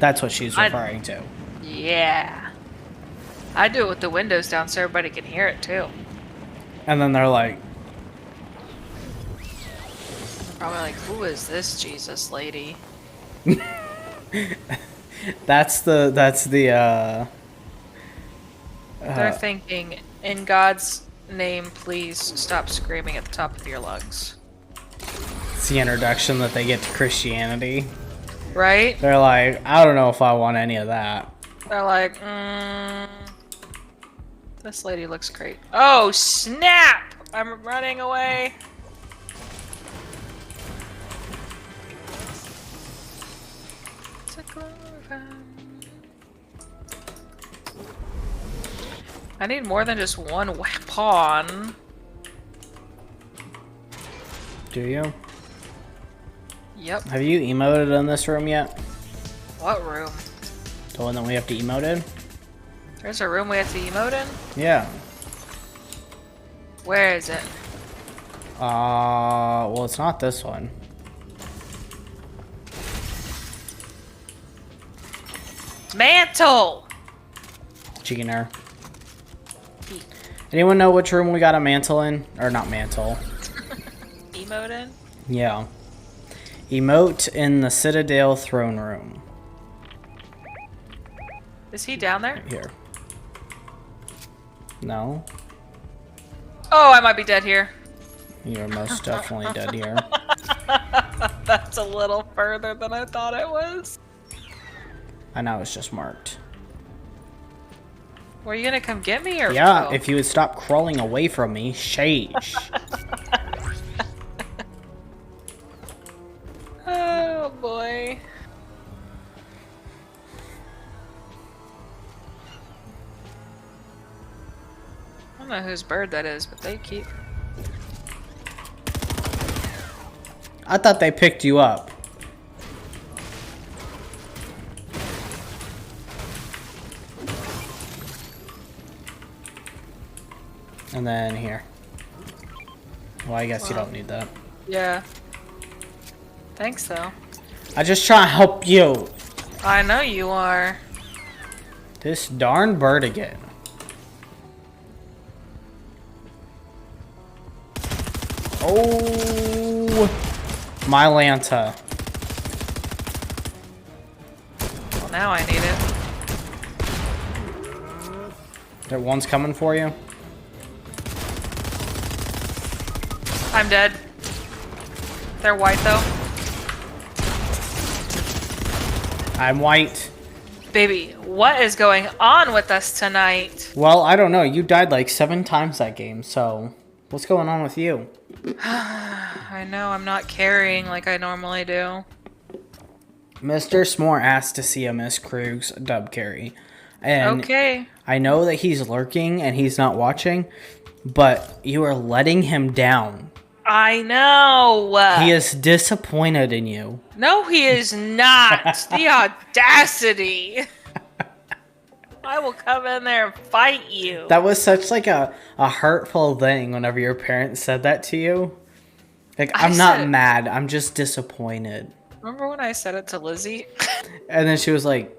That's what she's referring to. Yeah. I do it with the windows down so everybody can hear it too. And then they're like, Probably like, who is this Jesus lady? that's the They're thinking, in God's name, please stop screaming at the top of your lungs. it's the introduction that they get to Christianity. Right? They're like, I don't know if I want any of that. They're like, this lady looks great. Oh, snap! I'm running away. I need more than just one pawn. Do you? Yep. Have you emoted in this room yet? What room? The one that we have to emote in? There's a room we have to emote in? Yeah. Where is it? Well, it's not this one. Mantle! Cheater. Anyone know which room we got a mantle in? Or not mantle. Emote in? Yeah. Emote in the Citadel throne room. Is he down there? Here. No? Oh, I might be dead here. You're most definitely dead here. That's a little further than I thought it was. I know it's just marked. Were you gonna come get me or Yeah, no? if you would stop crawling away from me, sheesh. Oh boy. I don't know whose bird that is, but they keep. I thought they picked you up. And then here. Well, I guess you don't need that. Yeah. Thanks though. I just try to help you. I know you are. This darn bird again. Oh, my Lanta. Well, now I need it. That one's coming for you. I'm dead. They're white though. I'm white. Baby, what is going on with us tonight? Well, I don't know. You died like 7 times that game, so what's going on with you? I know, I'm not carrying like I normally do. Mr. S'more asked to see a Miss Krug's dub carry. And Okay. I know that he's lurking and he's not watching, but you are letting him down. I know. He is disappointed in you. No, he is not. The audacity. I will come in there and fight you. That was such like a hurtful thing whenever your parents said that to you. Like, I'm not mad, I'm just disappointed. Remember when I said it to Lizzie? And then she was like...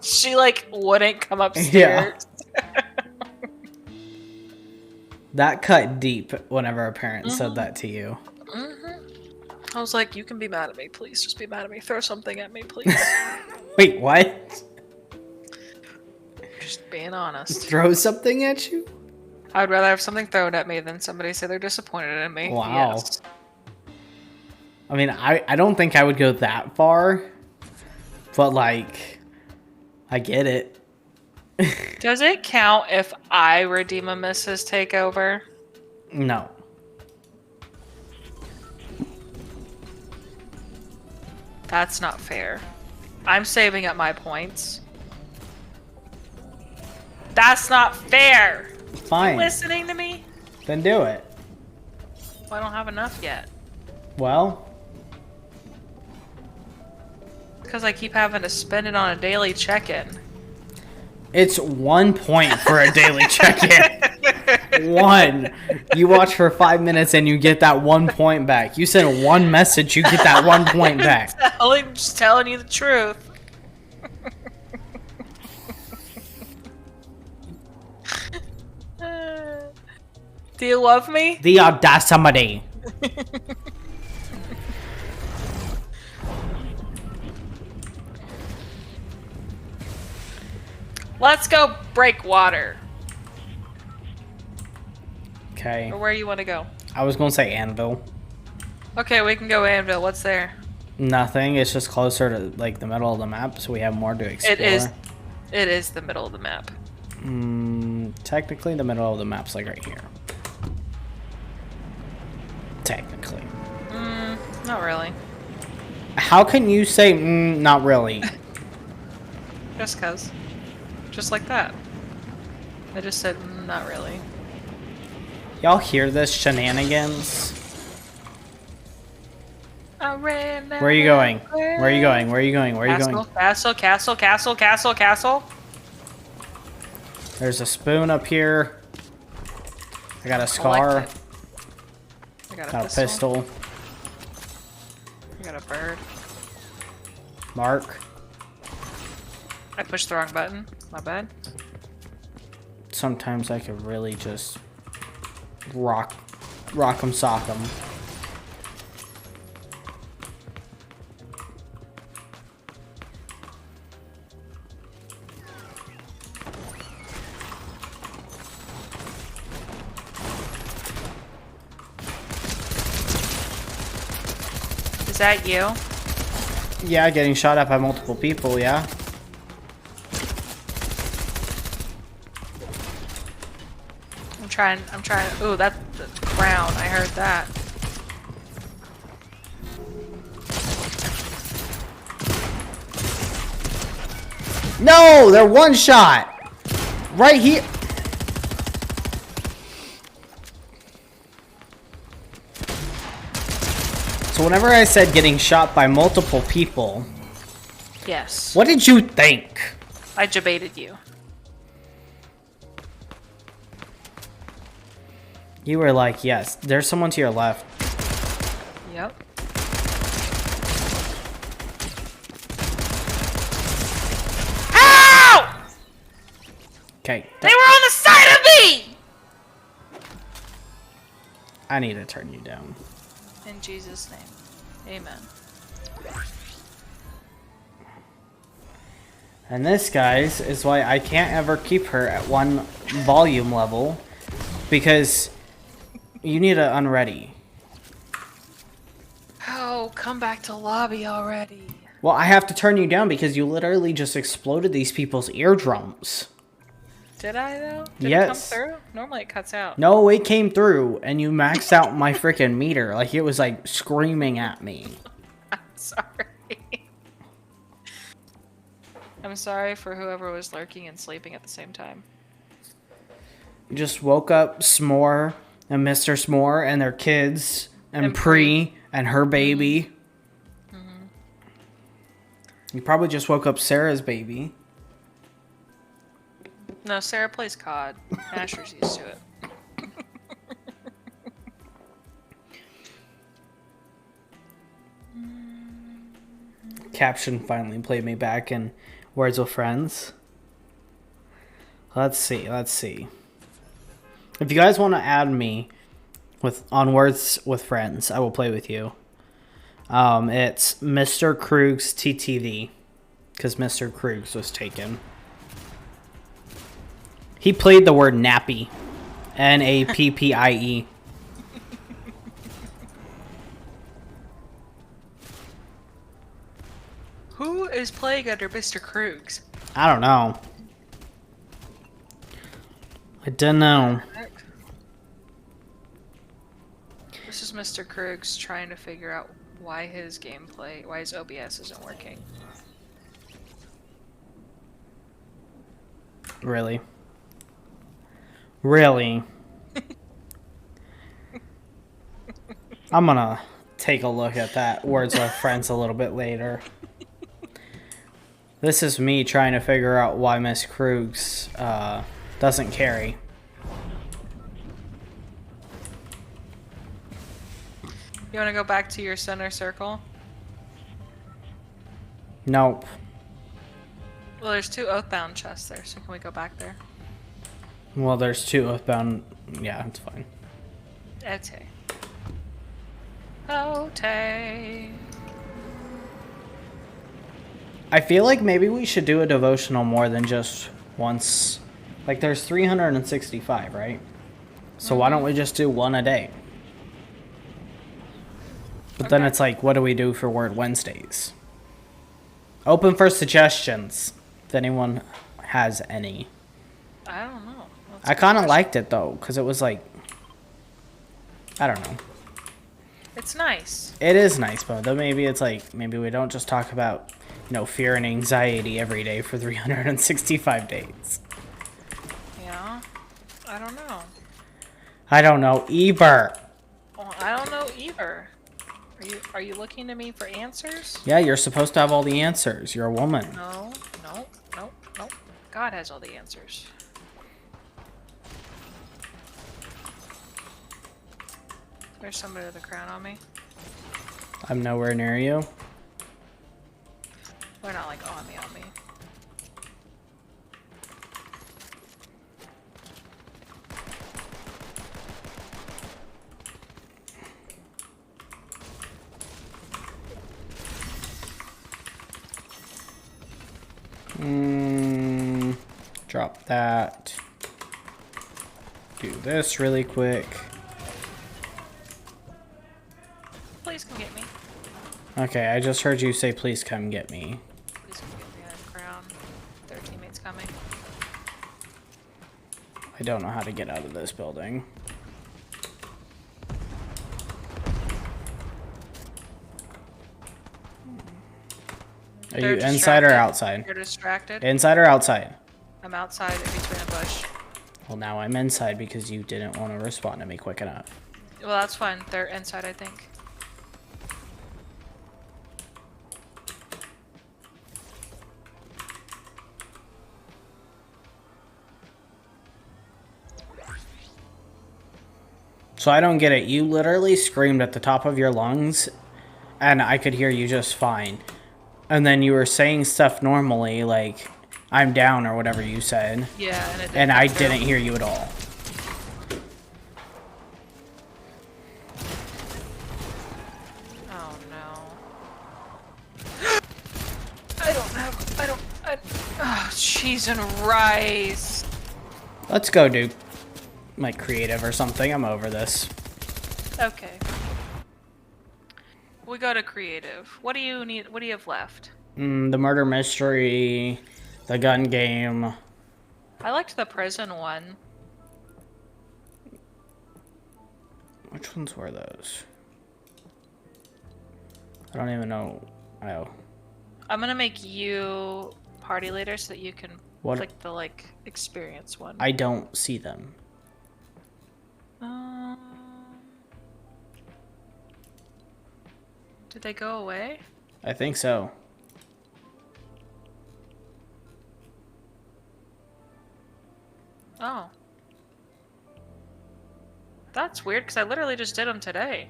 She, like, wouldn't come upstairs. Yeah. That cut deep whenever a parent said that to you. I was like, you can be mad at me, please. Just be mad at me. Throw something at me, please. Wait, what? Just being honest. Throw something at you? I would rather have something thrown at me than somebody say they're disappointed in me. Wow. Yes. I mean, I don't think I would go that far. But, like, I get it. Does it count if I redeem a Mrs. Takeover? No. That's not fair. I'm saving up my points. That's not fair! Fine. You listening to me? Then do it. Well, I don't have enough yet. Well... Because I keep having to spend it on a daily check-in. It's 1 point for a daily check-in. 1. You watch for 5 minutes and you get that 1 point back. You send one message, you get that 1 point back. I'm just telling you the truth. Do you love me? The audacity. Let's go break water. Okay. Or where you want to go? I was going to say Anvil. Okay, we can go Anvil. What's there? Nothing. It's just closer to like the middle of the map, so we have more to explore. It is the middle of the map. Technically, the middle of the map's like right here. Technically. Not really. How can you say not really? Just cause. Just like that. I just said not really. Y'all hear this shenanigans? Where are you going? Where are you going? Where are you going? Where are you going? Castle, castle, castle, castle, castle. There's a spoon up here. I got a scar. I got a pistol. I got a bird. Mark. I pushed the wrong button. My bad. Sometimes I could really just rock 'em, sock 'em. Is that you? Yeah, getting shot at by multiple people, yeah. I'm trying. Ooh, that's the crown. I heard that. No, they're one shot. Right here. So whenever I said getting shot by multiple people, Yes. what did you think? I debated you. You were like, yes, there's someone to your left. Yep. Ow! Okay. They were on the side of me! I need to turn you down. In Jesus' name. Amen. And this, guys, is why I can't ever keep her at one volume level. Because you need to unready. Oh, come back to lobby already. Well, I have to turn you down because you literally just exploded these people's eardrums. Did I, though? Did Yes. it come through? Normally it cuts out. No, it came through, and you maxed out my freaking meter. Like, it was, like, screaming at me. I'm sorry. I'm sorry for whoever was lurking and sleeping at the same time. You just woke up S'more and Mr. S'more and their kids and Pre and her baby. You probably just woke up Sarah's baby. No, Sarah plays COD. Asher's used to it. Caption finally played me back in Words with Friends. Let's see. If you guys want to add me on Words with Friends, I will play with you. It's Mr. Krug's TTV, because Mr. Krug's was taken. He played the word nappy. Nappie. Who is playing under Mr. Krug's? I don't know. I don't know. This is Mr. Krug's trying to figure out why his OBS isn't working. Really? Really? I'm gonna take a look at that Words with Friends a little bit later. This is me trying to figure out why Miss Krug's doesn't carry. You want to go back to your center circle? Nope. Well, there's 2 Oathbound chests there, so can we go back there? Well, there's 2 Oathbound. Yeah, it's fine. Okay. Okay. I feel like maybe we should do a devotional more than just once. Like, there's 365, right? So why don't we just do one a day? But then it's like, what do we do for Word Wednesdays? Open for suggestions, if anyone has any. I don't know. I kind of liked it, though, because it was like, I don't know. It's nice. It is nice, but then maybe it's like, maybe we don't just talk about, fear and anxiety every day for 365 days. Yeah. I don't know. I don't know either. Well, I don't know either. Are you looking to me for answers? Yeah, you're supposed to have all the answers. You're a woman. No. God has all the answers. There's somebody with a crown on me. I'm nowhere near you. They're not like on me. Drop that. Do this really quick. Please come get me. Okay, I just heard you say, please come get me. Please come get me on the ground. Their teammates coming. I don't know how to get out of this building. Are you inside or outside? You're distracted. Inside or outside? I'm outside in between a bush. Well, now I'm inside because you didn't want to respond to me quick enough. Well, that's fine. They're inside, I think. So I don't get it. You literally screamed at the top of your lungs, and I could hear you just fine. And then you were saying stuff normally, like, I'm down or whatever you said. Yeah, and I didn't hear you at all. Oh no. Oh, cheese and rice. Let's go, dude. Like creative or something. I'm over this. Okay. We go to creative. What do you need? What do you have left? The murder mystery, the gun game. I liked the prison one. Which ones were those? I don't even know. Oh. I'm gonna make you party leader so that you can click the experience one. I don't see them. Did they go away? I think so. Oh. That's weird, because I literally just did them today.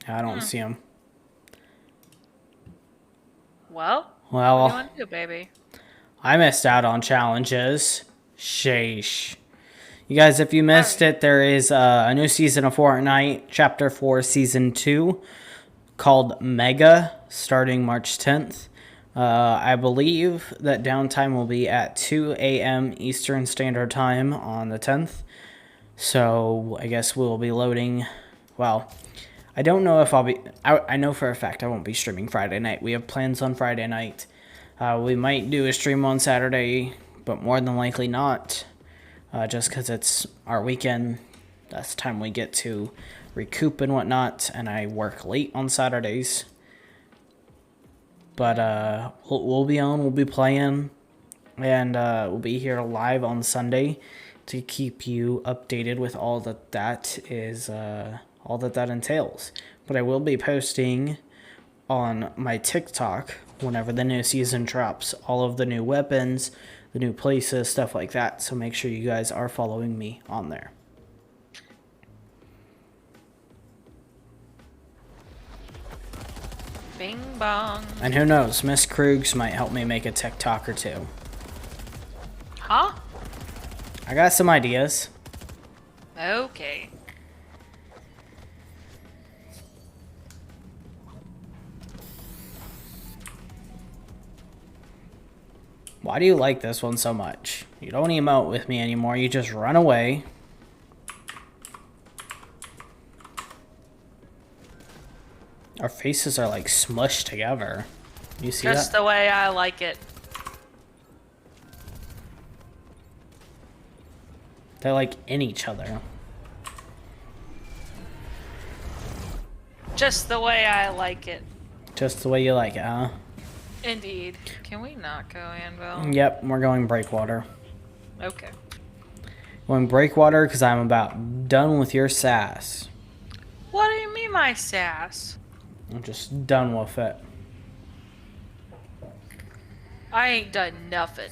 I don't see him. Well, what do you Well, want to do, baby? I missed out on challenges. Sheesh. You guys, if you missed Alright. it, there is a new season of Fortnite, Chapter 4, Season 2, called Mega, starting March 10th. I believe that downtime will be at 2 a.m. Eastern Standard Time on the 10th. So I guess we'll be loading. Well, I don't know if I'll be. I know for a fact I won't be streaming Friday night. We have plans on Friday night. We might do a stream on Saturday, but more than likely not. Just because it's our weekend. That's the time we get to recoup and whatnot, and I work late on Saturdays. But we'll be on, we'll be playing, and we'll be here live on Sunday to keep you updated with all that is, all that entails. But I will be posting on my TikTok whenever the new season drops, all of the new weapons, the new places, stuff like that. So make sure you guys are following me on there. Bing bong. And who knows, Miss Krugs might help me make a TikTok or two. Huh? I got some ideas. Okay. Why do you like this one so much? You don't emote with me anymore, you just run away. Our faces are like smushed together. You see Just that? the way I like it. They're like in each other. Just the way I like it. Just the way you like it, huh? Indeed. Can we not go, Anvil? Yep, we're going breakwater. Okay. Going breakwater because I'm about done with your sass. What do you mean, my sass? I'm just done with it. I ain't done nothing.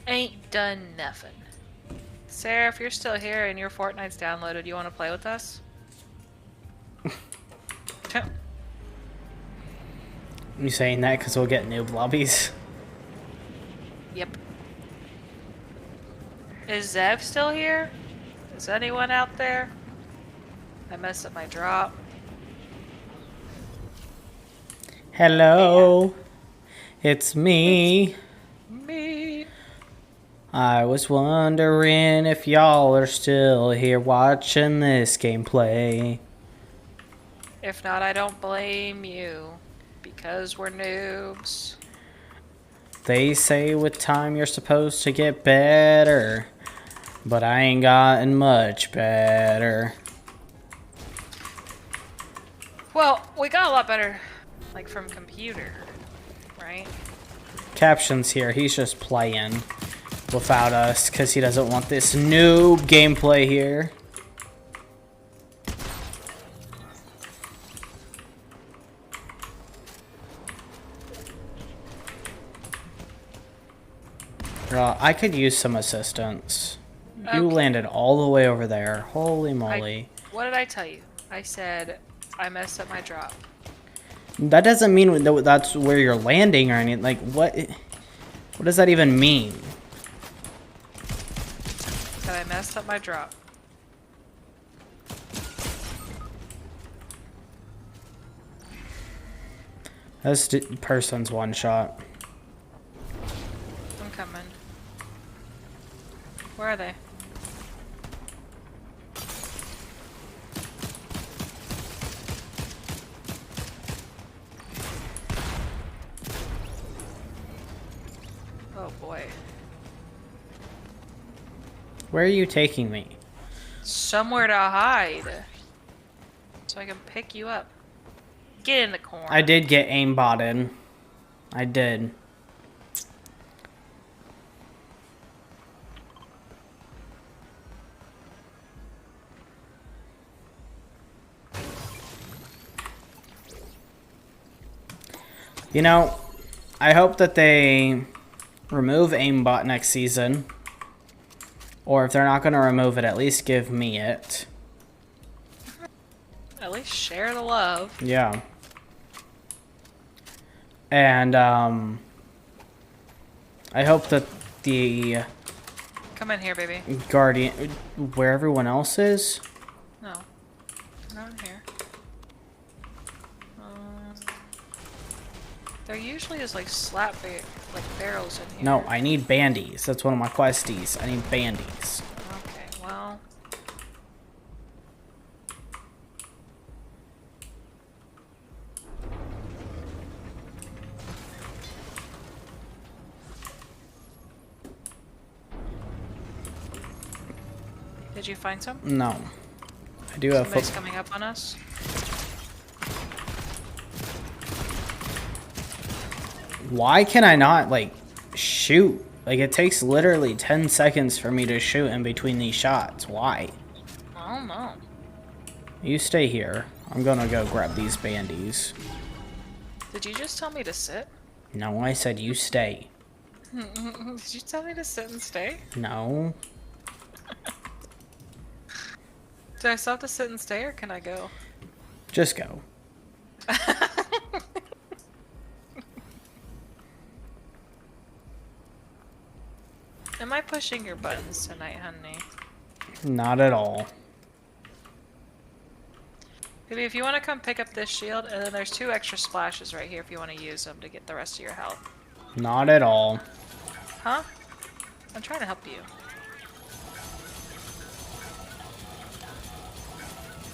Ain't done nothing. Sarah, if you're still here and your Fortnite's downloaded, you want to play with us? You saying that because we'll get noob lobbies? Yep. Is Zev still here? Is anyone out there? I messed up my drop. Hello, it's me. Me. I was wondering if y'all are still here watching this gameplay. If not, I don't blame you. Because we're noobs. They say with time you're supposed to get better, but I ain't gotten much better. Well, we got a lot better, like, from computer, right? Captions here, he's just playing without us because he doesn't want this new gameplay here. I could use some assistance. You Okay. landed all the way over there. Holy moly. What did I tell you? I said I messed up my drop. That doesn't mean that's where you're landing or anything. Like, what does that even mean? That I messed up my drop. This person's one shot. I'm coming. Where are they? Oh boy. Where are you taking me? Somewhere to hide. So I can pick you up. Get in the corner. I did get aimbotted. I did. You know, I hope that they remove aimbot next season. Or if they're not going to remove it, at least give me it. At least share the love. Yeah. And, I hope that the... Come in here, baby. Guardian... Where everyone else is? No. Not in here. There usually is like barrels in here. No, I need bandies. That's one of my questies. I need bandies. Okay, well... Did you find some? No. I do have... Somebody's coming up on us. Why can I not, like, shoot? Like, it takes literally 10 seconds for me to shoot in between these shots. Why? I don't know. You stay here. I'm gonna go grab these bandies. Did you just tell me to sit? No, I said you stay. Did you tell me to sit and stay? No. Did I still have to sit and stay, or can I go? Just go. Am I pushing your buttons tonight, honey? Not at all. Baby, if you want to come pick up this shield, and then there's 2 extra splashes right here if you want to use them to get the rest of your health. Not at all. Huh? I'm trying to help you.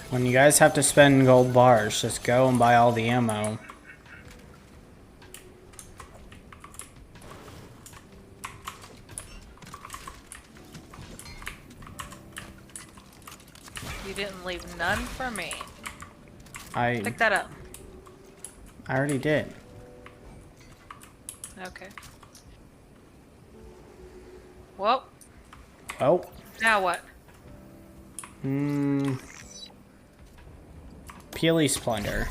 When you guys have to spend gold bars, just go and buy all the ammo. You didn't leave none for me. I Pick that up. already did. Okay. Well. Well. Now what? Peely Splendor.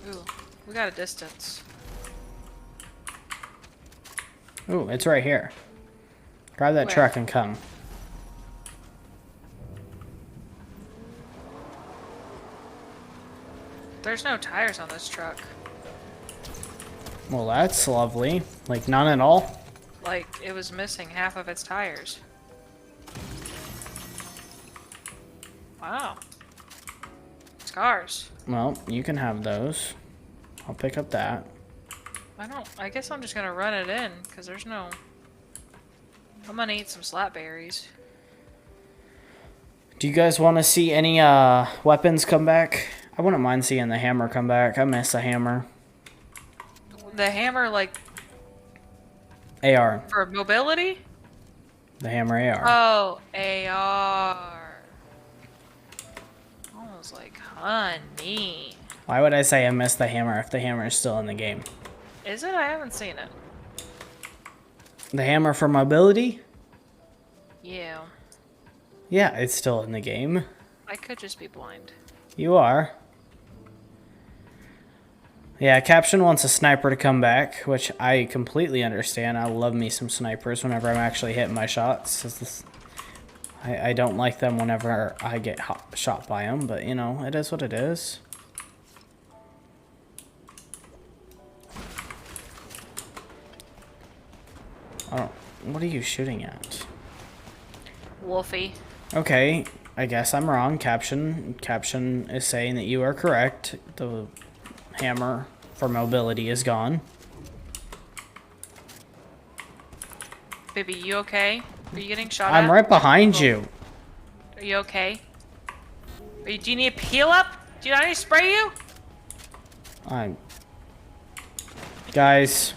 Ooh, we got a distance. Ooh, it's right here. Grab that Where? truck and come. There's no tires on this truck. Well, that's lovely. Like, none at all? Like, it was missing half of its tires. Wow. Scars. Well, you can have those. I'll pick up that. I guess I'm just gonna run it in, because there's no... I'm gonna eat some slap berries. Do you guys want to see any weapons come back? I wouldn't mind seeing the hammer come back. I miss the hammer. The hammer, like, AR. for mobility? The hammer AR. Oh, AR. I was like, honey. Why would I say I miss the hammer if the hammer is still in the game? Is it? I haven't seen it. The hammer for mobility? Yeah. Yeah, it's still in the game. I could just be blind. You are. Yeah, Caption wants a sniper to come back, which I completely understand. I love me some snipers whenever I'm actually hitting my shots. I don't like them whenever I get shot by them, but you know, it is what it is. Oh, what are you shooting at? Wolfie. Okay, I guess I'm wrong. Caption is saying that you are correct. The hammer for mobility is gone. Baby, you okay? Are you getting shot I'm at? right behind you. Are you okay? Do you need a peel up? Do I need to spray you? Guys.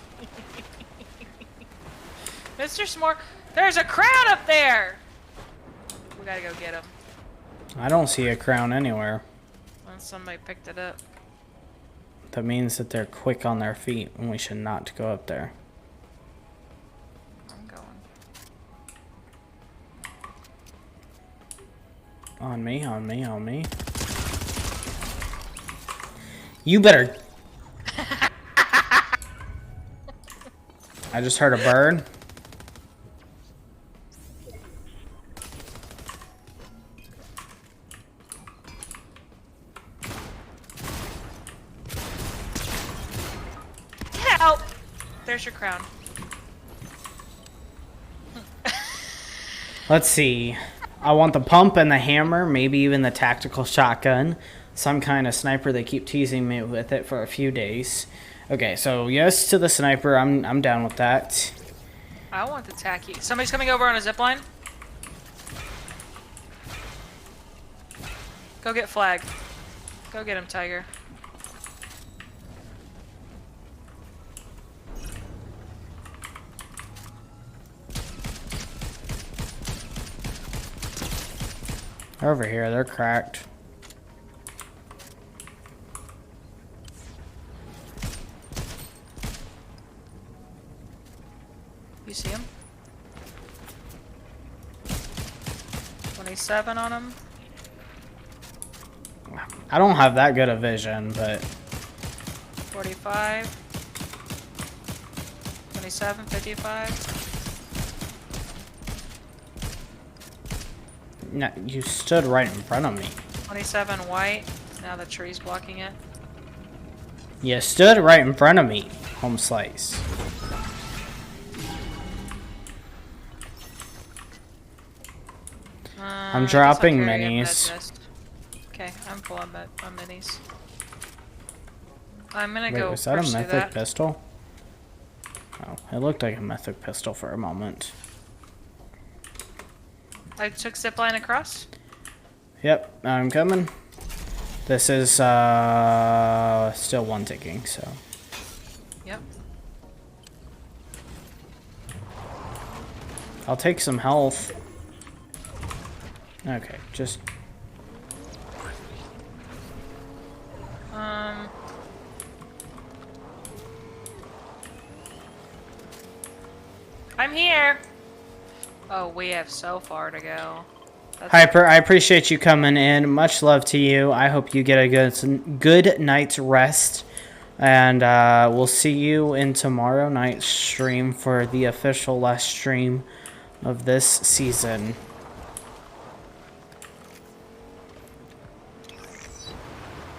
Mr. S'more, there's a crowd up there! We gotta go get him. I don't see a crown anywhere. Well, somebody picked it up. That means that they're quick on their feet and we should not go up there. I'm going. On me, on me, on me. You better... I just heard a bird. Get out! There's your crown. Let's see. I want the pump and the hammer, maybe even the tactical shotgun. Some kind of sniper. They keep teasing me with it for a few days. Okay, so yes to the sniper. I'm down with that. I want the tacky. Somebody's coming over on a zipline. Go get flag. Go get him, Tiger. They're over here. They're cracked. You see him? 27 on him. I don't have that good a vision, but 45. 27, 55. no, you stood right in front of me. 27 white. Now the tree's blocking it. You stood right in front of me. Home slice. I'm dropping minis. Okay, I'm full on minis. I'm gonna Wait, go. was that a pursue mythic that. pistol? Oh, it looked like a mythic pistol for a moment. I took zipline across. Yep, I'm coming. This is still one ticking, so. Yep. I'll take some health. Okay, just I'm here. Oh, we have so far to go. Hyper, I appreciate you coming in. Much love to you. I hope you get a good night's rest. And we'll see you in tomorrow night's stream for the official last stream of this season.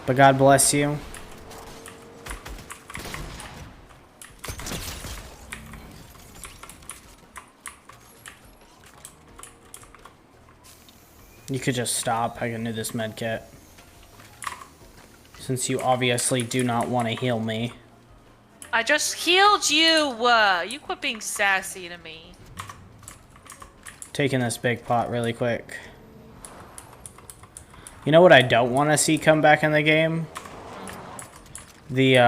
But God bless you. You could just stop. I can do this med kit. Since you obviously do not want to heal me. I just healed you! You quit being sassy to me. Taking this big pot really quick. You know what I don't want to see come back in the game? The,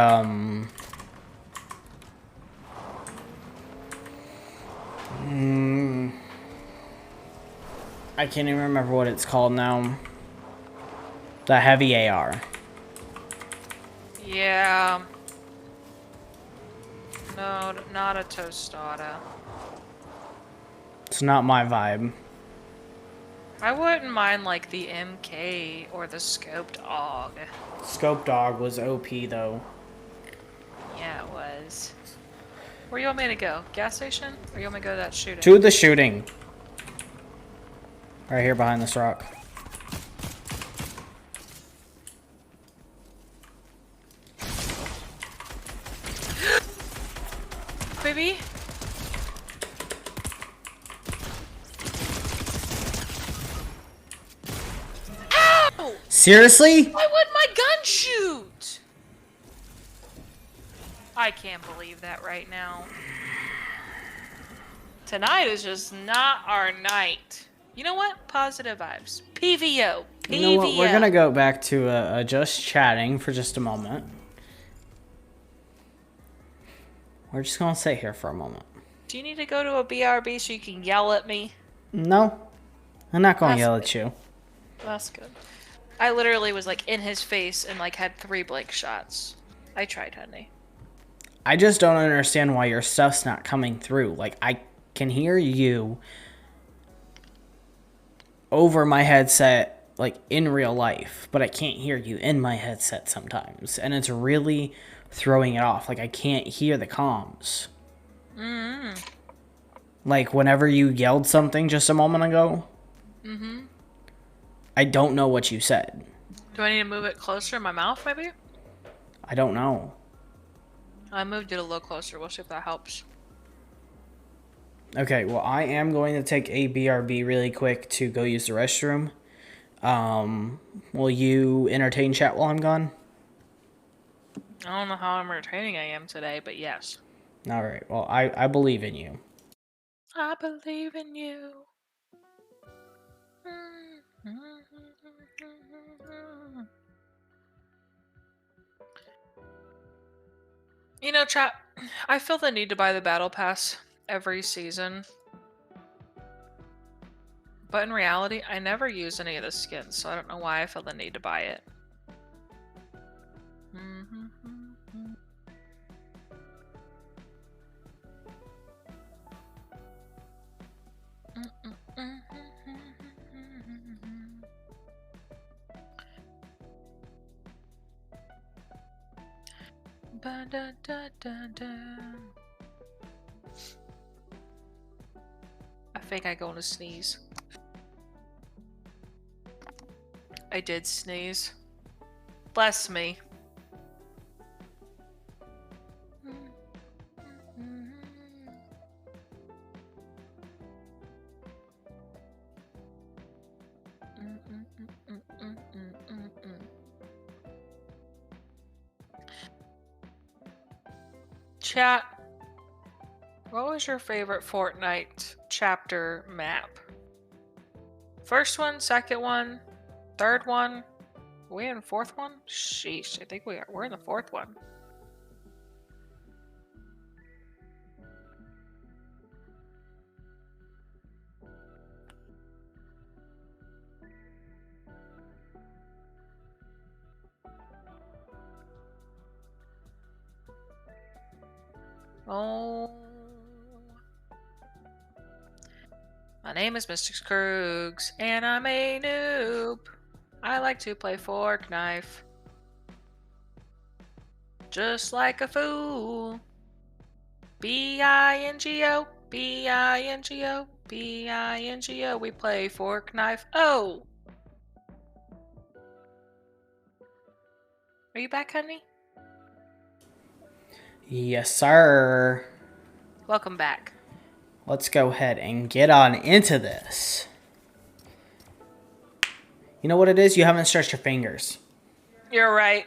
I can't even remember what it's called now. The heavy AR. Yeah. No, not a tostada. It's not my vibe. I wouldn't mind like the MK or the scope dog. Scope Dog was OP though. Yeah, it was. Where you want me to go? Gas station? Or you want me to go to that shooting? To the shooting. Right here behind this rock. Baby? Ow! Seriously? Why would my gun shoot? I can't believe that right now. Tonight is just not our night. You know what? Positive vibes. PVO. PVO. You know what? We're gonna go back to just chatting for just a moment. We're just gonna sit here for a moment. Do you need to go to a BRB so you can yell at me? No, I'm not gonna That's yell good. at you. That's good. I literally was like in his face and like had 3 blank shots. I tried, honey. I just don't understand why your stuff's not coming through. Like, I can hear you over my headset, like, in real life, but I can't hear you in my headset sometimes. And it's really throwing it off. Like, I can't hear the comms. Mm-hmm. Like, whenever you yelled something just a moment ago, Mm-hmm. I don't know what you said. Do I need to move it closer in my mouth, maybe? I don't know. I moved it a little closer. We'll see if that helps. Okay, well, I am going to take a BRB really quick to go use the restroom. Will you entertain chat while I'm gone? I don't know how entertaining I am today, but yes. All right, well, I believe in you. I believe in you. You know, chat, I feel the need to buy the battle pass every season. But in reality, I never use any of the skins, so I don't know why I feel the need to buy it. I think I'm going to sneeze. I did sneeze. Bless me. Chat, what was your favorite Fortnite chapter map? First one, second one, third one? Are we in the fourth one? Sheesh, I think we're in the fourth one. Oh. My name is Mr. Scroogs, and I'm a noob. I like to play Fortnite. Just like a fool. B-I-N-G-O, B-I-N-G-O, B-I-N-G-O. We play Fortnite. Oh! Are you back, honey? Yes, sir. Welcome back. Let's go ahead and get on into this. You know what it is? You haven't stretched your fingers. You're right.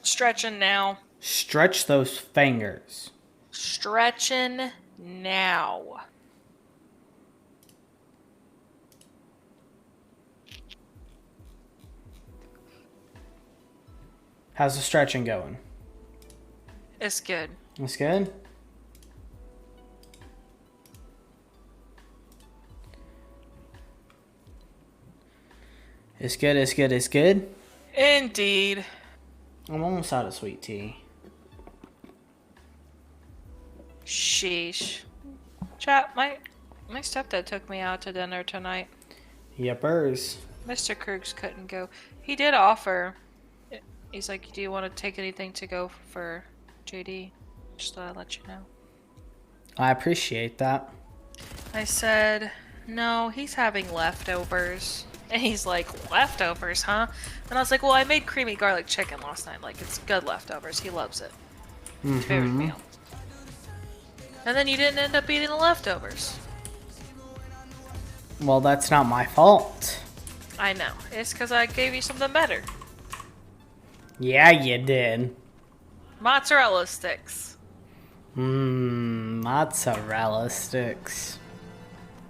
Stretching now. Stretch those fingers. Stretching now. How's the stretching going? It's good. That's good? It's good, it's good, it's good? Indeed. I'm almost out of sweet tea. Sheesh. Chat, my stepdad took me out to dinner tonight. Yepers. Mr. Krug's couldn't go. He did offer. He's like, do you want to take anything to go for JD? Just thought I'd let you know. I appreciate that. I said, no, he's having leftovers. And he's like, leftovers, huh? And I was like, well, I made creamy garlic chicken last night. Like, it's good leftovers. He loves it. His favorite meal. And then you didn't end up eating the leftovers. Well, that's not my fault. I know. It's because I gave you something better. Yeah, you did. Mozzarella sticks. Mozzarella sticks.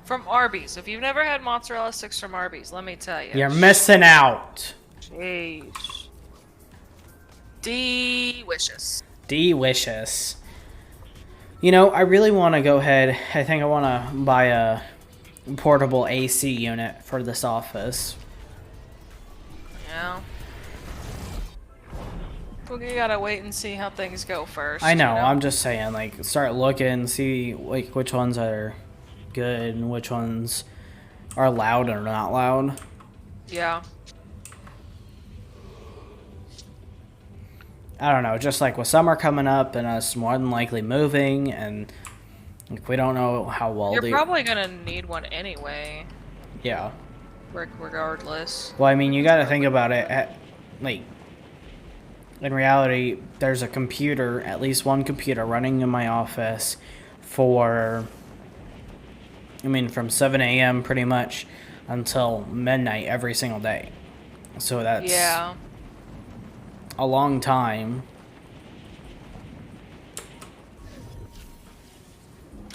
From Arby's. If you've never had mozzarella sticks from Arby's, let me tell you. You're missing out. Jeez. Delicious. Delicious. You know, I really want to go ahead. I think I want to buy a portable AC unit for this office. Yeah. We gotta wait and see how things go first. I know, you know? I'm just saying, like, start looking, see like which ones are good and which ones are loud or not loud. Yeah. I don't know, just like with summer coming up and us more than likely moving and Like, we don't know how well You're probably gonna need one anyway, Yeah. regardless. Well, I mean, you gotta think about it. Like, in reality, there's a computer, at least one computer, running in my office for, I mean, from 7 a.m. pretty much until midnight every single day. So that's a long time.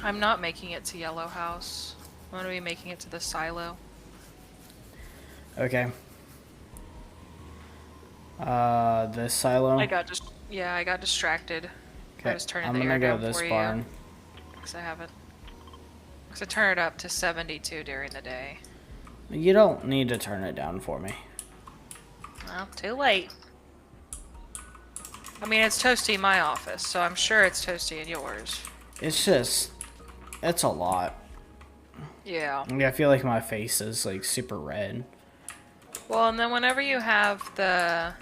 I'm not making it to Yellow House. I'm gonna be making it to the silo. Okay. This silo? I got distracted. Okay, I was turning I'm the gonna air go down this for barn. you. Because I haven't. Because I turn it up to 72 during the day. You don't need to turn it down for me. Well, too late. I mean, it's toasty in my office, so I'm sure it's toasty in yours. It's just, it's a lot. Yeah. I feel like my face is like super red. Well, and then whenever you have the,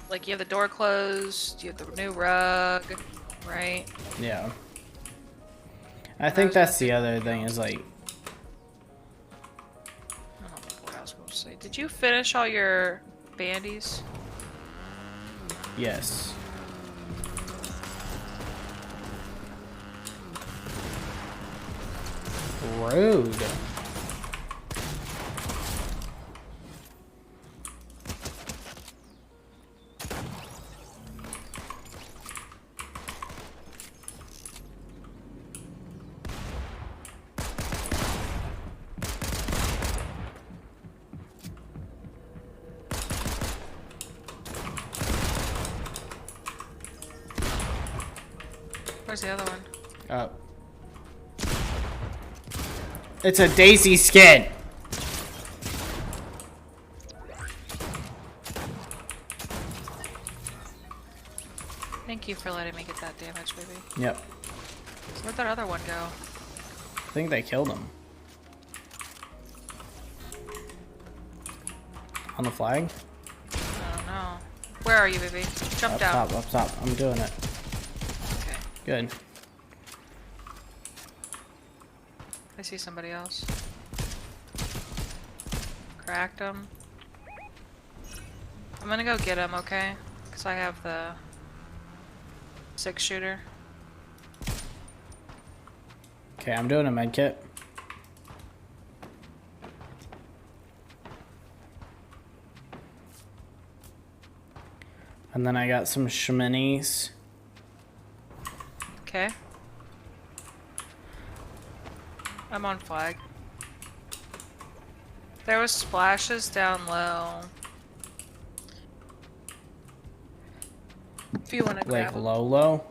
like you have the door closed, you have the new rug, right? Yeah. I think that's the other thing is like, I don't know what I was supposed to say. Did you finish all your bandies? yes. Rude. Where's the other one? Oh. It's a Daisy skin. Thank you for letting me get that damage, baby. Yep. Where'd that other one go? I think they killed him. On the flag? I don't know. Where are you, baby? Jump Up down. top, up top. I'm doing it. Okay. Good. I see somebody else. Cracked him. I'm gonna go get him, okay? Because I have the 6-shooter. Okay, I'm doing a med kit. And then I got some shminis. Okay. I'm on flag. There was splashes down low. If you want to grab Like 'em. low?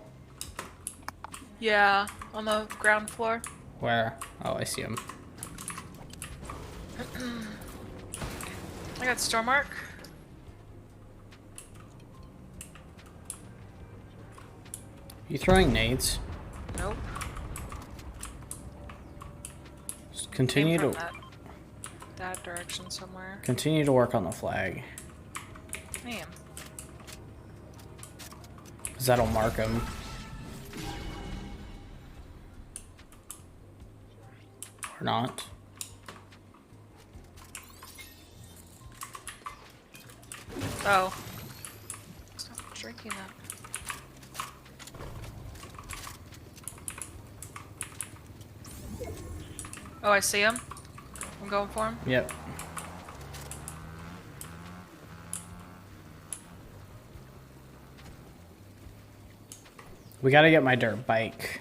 Yeah, on the ground floor. Where? Oh, I see him. I got Stormark. You throwing nades? Nope. Just Came continue from to that direction somewhere. continue to work on the flag, Man. cause that'll mark him. Or not. Oh. Stop drinking that. Oh, I see him. I'm going for him. Yep. We gotta get my dirt bike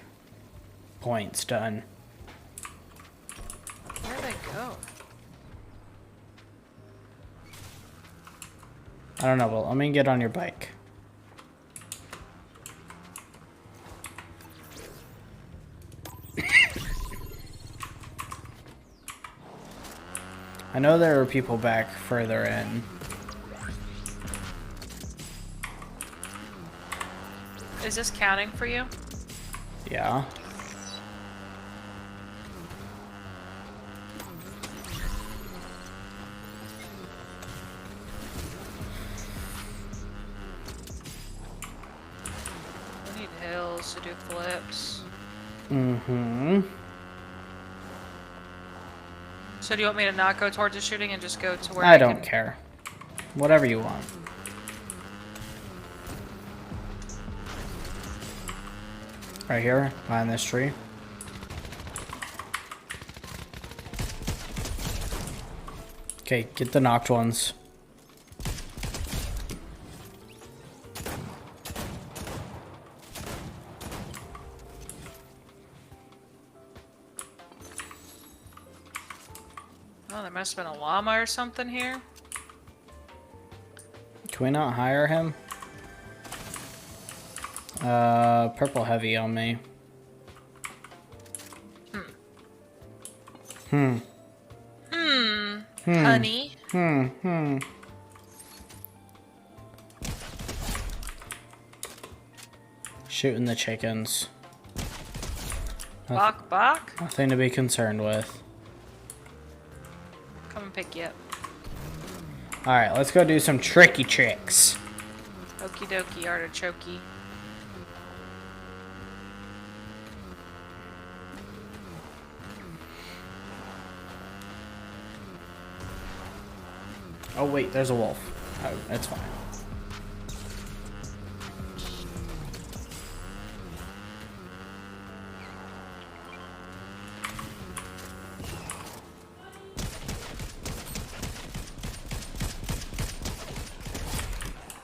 points done. Where'd they go? I don't know, but let me get on your bike. I know there are people back further in. Is this counting for you? Yeah. I need help. flips. Mm-hmm. So do you want me to not go towards the shooting and just go to where I don't care. Whatever you want. Right here, behind this tree. Okay, get the knocked ones. Oh, there must have been a llama or something here. Can we not hire him? Purple heavy on me. Honey. Shooting the chickens. Bok bok. Nothing to be concerned with. Come and pick you up. Alright, let's go do some tricky tricks. Okie dokie, artichokey. Oh wait, there's a wolf. Oh, that's fine.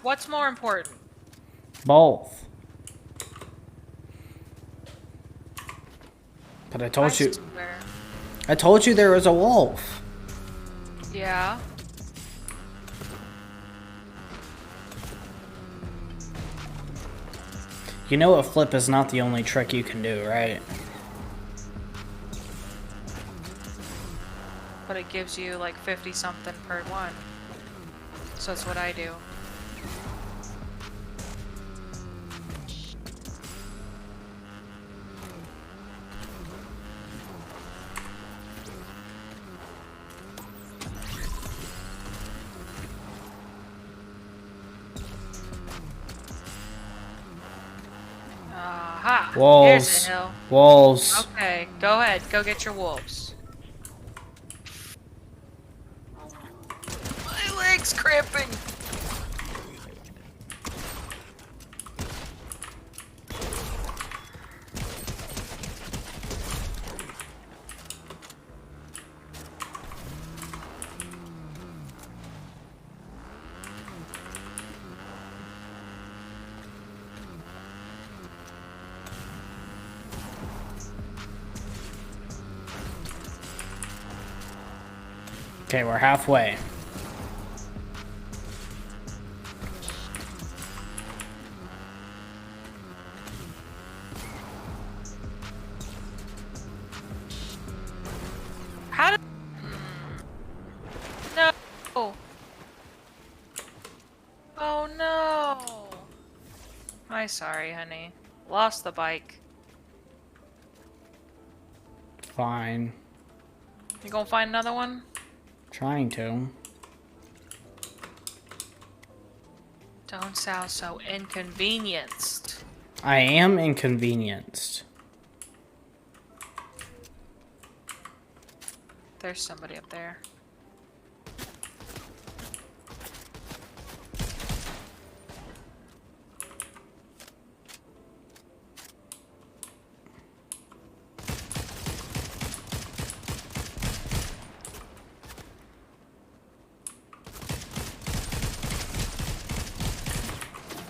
What's more important? Both. But I told you. Swear. I told you there was a wolf. Yeah. You know a flip is not the only trick you can do, right? But it gives you like 50 something per one. So that's what I do. Aha! Here's Wolves. a hill. Wolves. Okay, go ahead. Go get your wolves. My leg's cramping! Okay, we're halfway. How did... No! Oh no! I'm sorry, honey. Lost the bike. Fine. You gonna find another one? Trying to. Don't sound so inconvenienced. I am inconvenienced. There's somebody up there.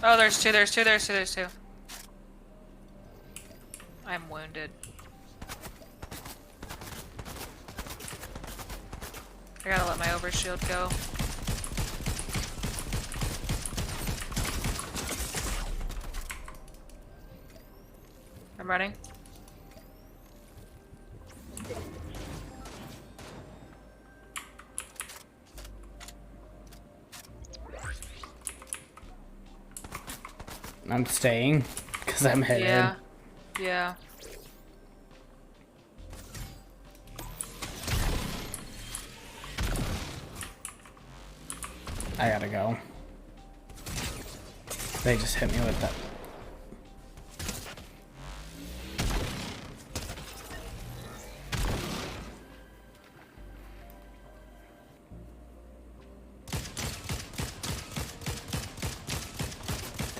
Oh, there's two. I'm wounded. I gotta let my overshield go. I'm running. I'm staying because I'm headed. Yeah. Yeah. I gotta go. They just hit me with that.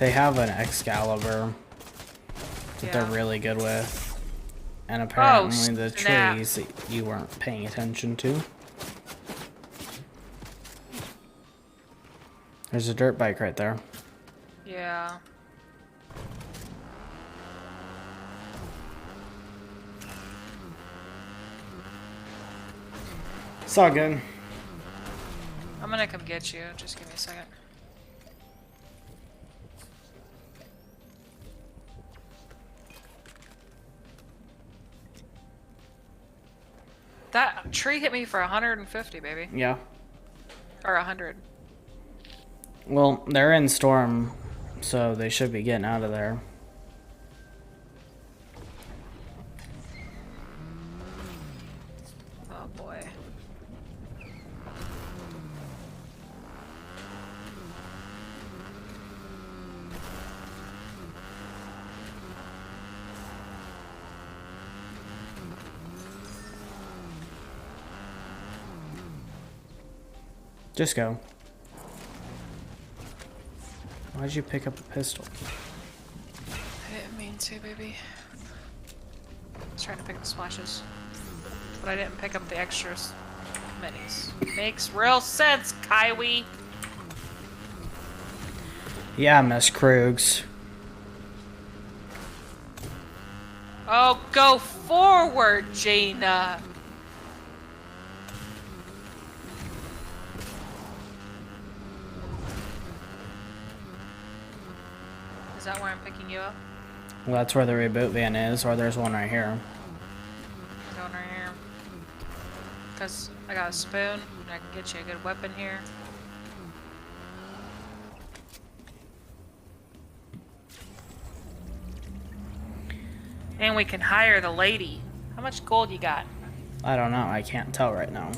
They have an Excalibur that they're Yeah. really good with. And apparently the snap. trees that you weren't paying attention to. There's a dirt bike right there. Yeah. It's all good. I'm gonna come get you. Just give me a second. That tree hit me for 150, baby. Yeah. Or 100. Well, they're in storm, so they should be getting out of there. Oh boy. Just go. Why'd you pick up a pistol? I didn't mean to, baby. I was trying to pick the splashes. But I didn't pick up the extras. Minis. Makes real sense, Kaiwi! Yeah, Miss Krugs. Oh, go forward, Jaina! Is that where I'm picking you up? Well, that's where the reboot van is, or there's one right here. Going right here. Because I got a spoon, and I can get you a good weapon here. And we can hire the lady. How much gold you got? I don't know, I can't tell right now.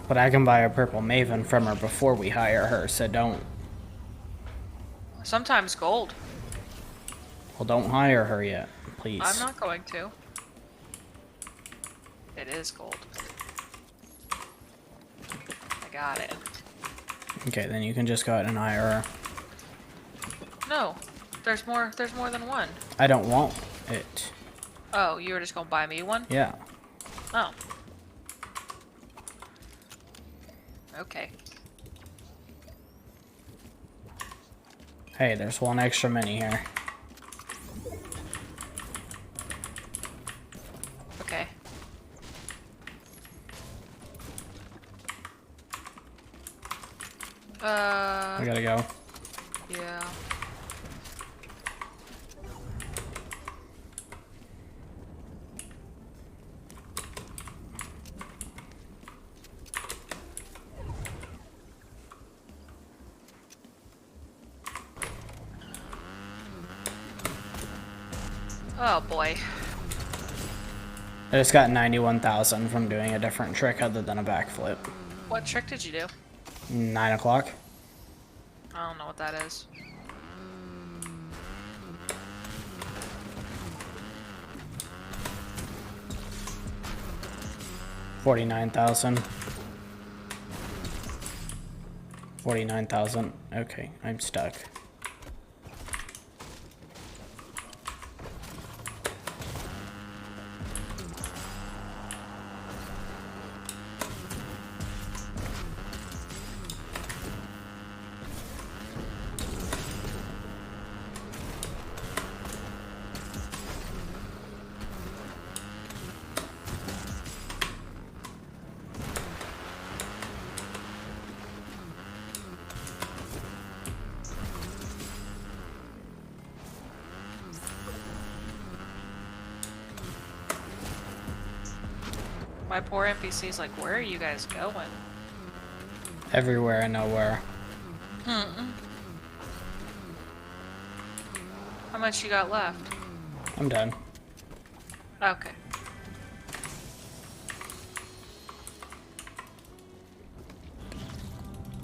But I can buy a purple maven from her before we hire her, so don't. Sometimes gold. Well, don't hire her yet, please. I'm not going to. It is gold. I got it. Okay, then you can just go ahead and hire her. No, there's more than one. I don't want it. Oh, you were just gonna buy me one? Yeah. Oh. Okay. Hey, there's one extra mini here. Okay. I gotta go. Yeah. Oh boy. I just got 91,000 from doing a different trick other than a backflip. What trick did you do? 9 o'clock. I don't know what that is. $49,000. 49,000. Okay, I'm stuck. My poor NPC's like, where are you guys going? Everywhere and nowhere. How much you got left? I'm done. Okay.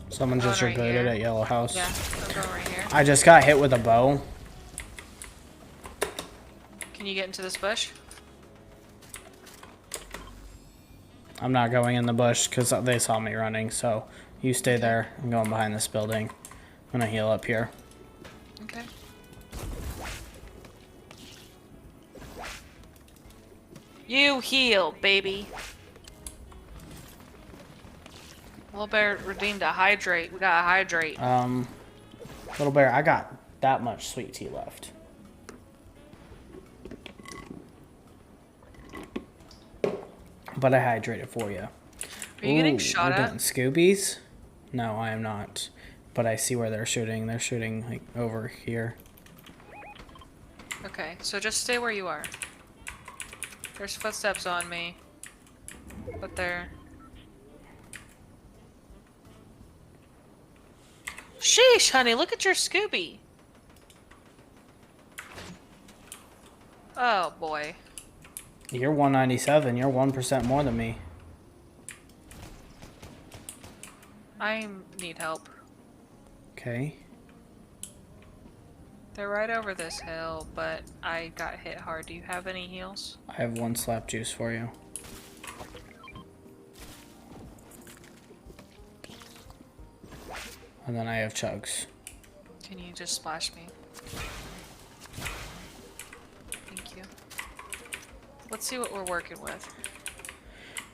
Someone just Going right rebooted here. at Yellow House. Yeah, I'm going right here. I just got hit with a bow. Can you get into this bush? I'm not going in the bush because they saw me running, so You stay Okay. there. I'm going behind this building. I'm gonna heal up here. Okay. You heal, baby. Little bear redeemed a hydrate. We got a hydrate. Little bear, I got that much sweet tea left. But I hydrated for you. Are you getting shot we're at? doing Scoobies? No, I am not. But I see where they're shooting. They're shooting like over here. Okay, so just stay where you are. There's footsteps on me. But they're... Sheesh, honey, look at your Scooby. Oh, boy. You're 197. You're 1% more than me. I need help. Okay. They're right over this hill, but I got hit hard. Do you have any heals? I have 1 slap juice for you. And then I have chugs. Can you just splash me? Thank you. Let's see what we're working with.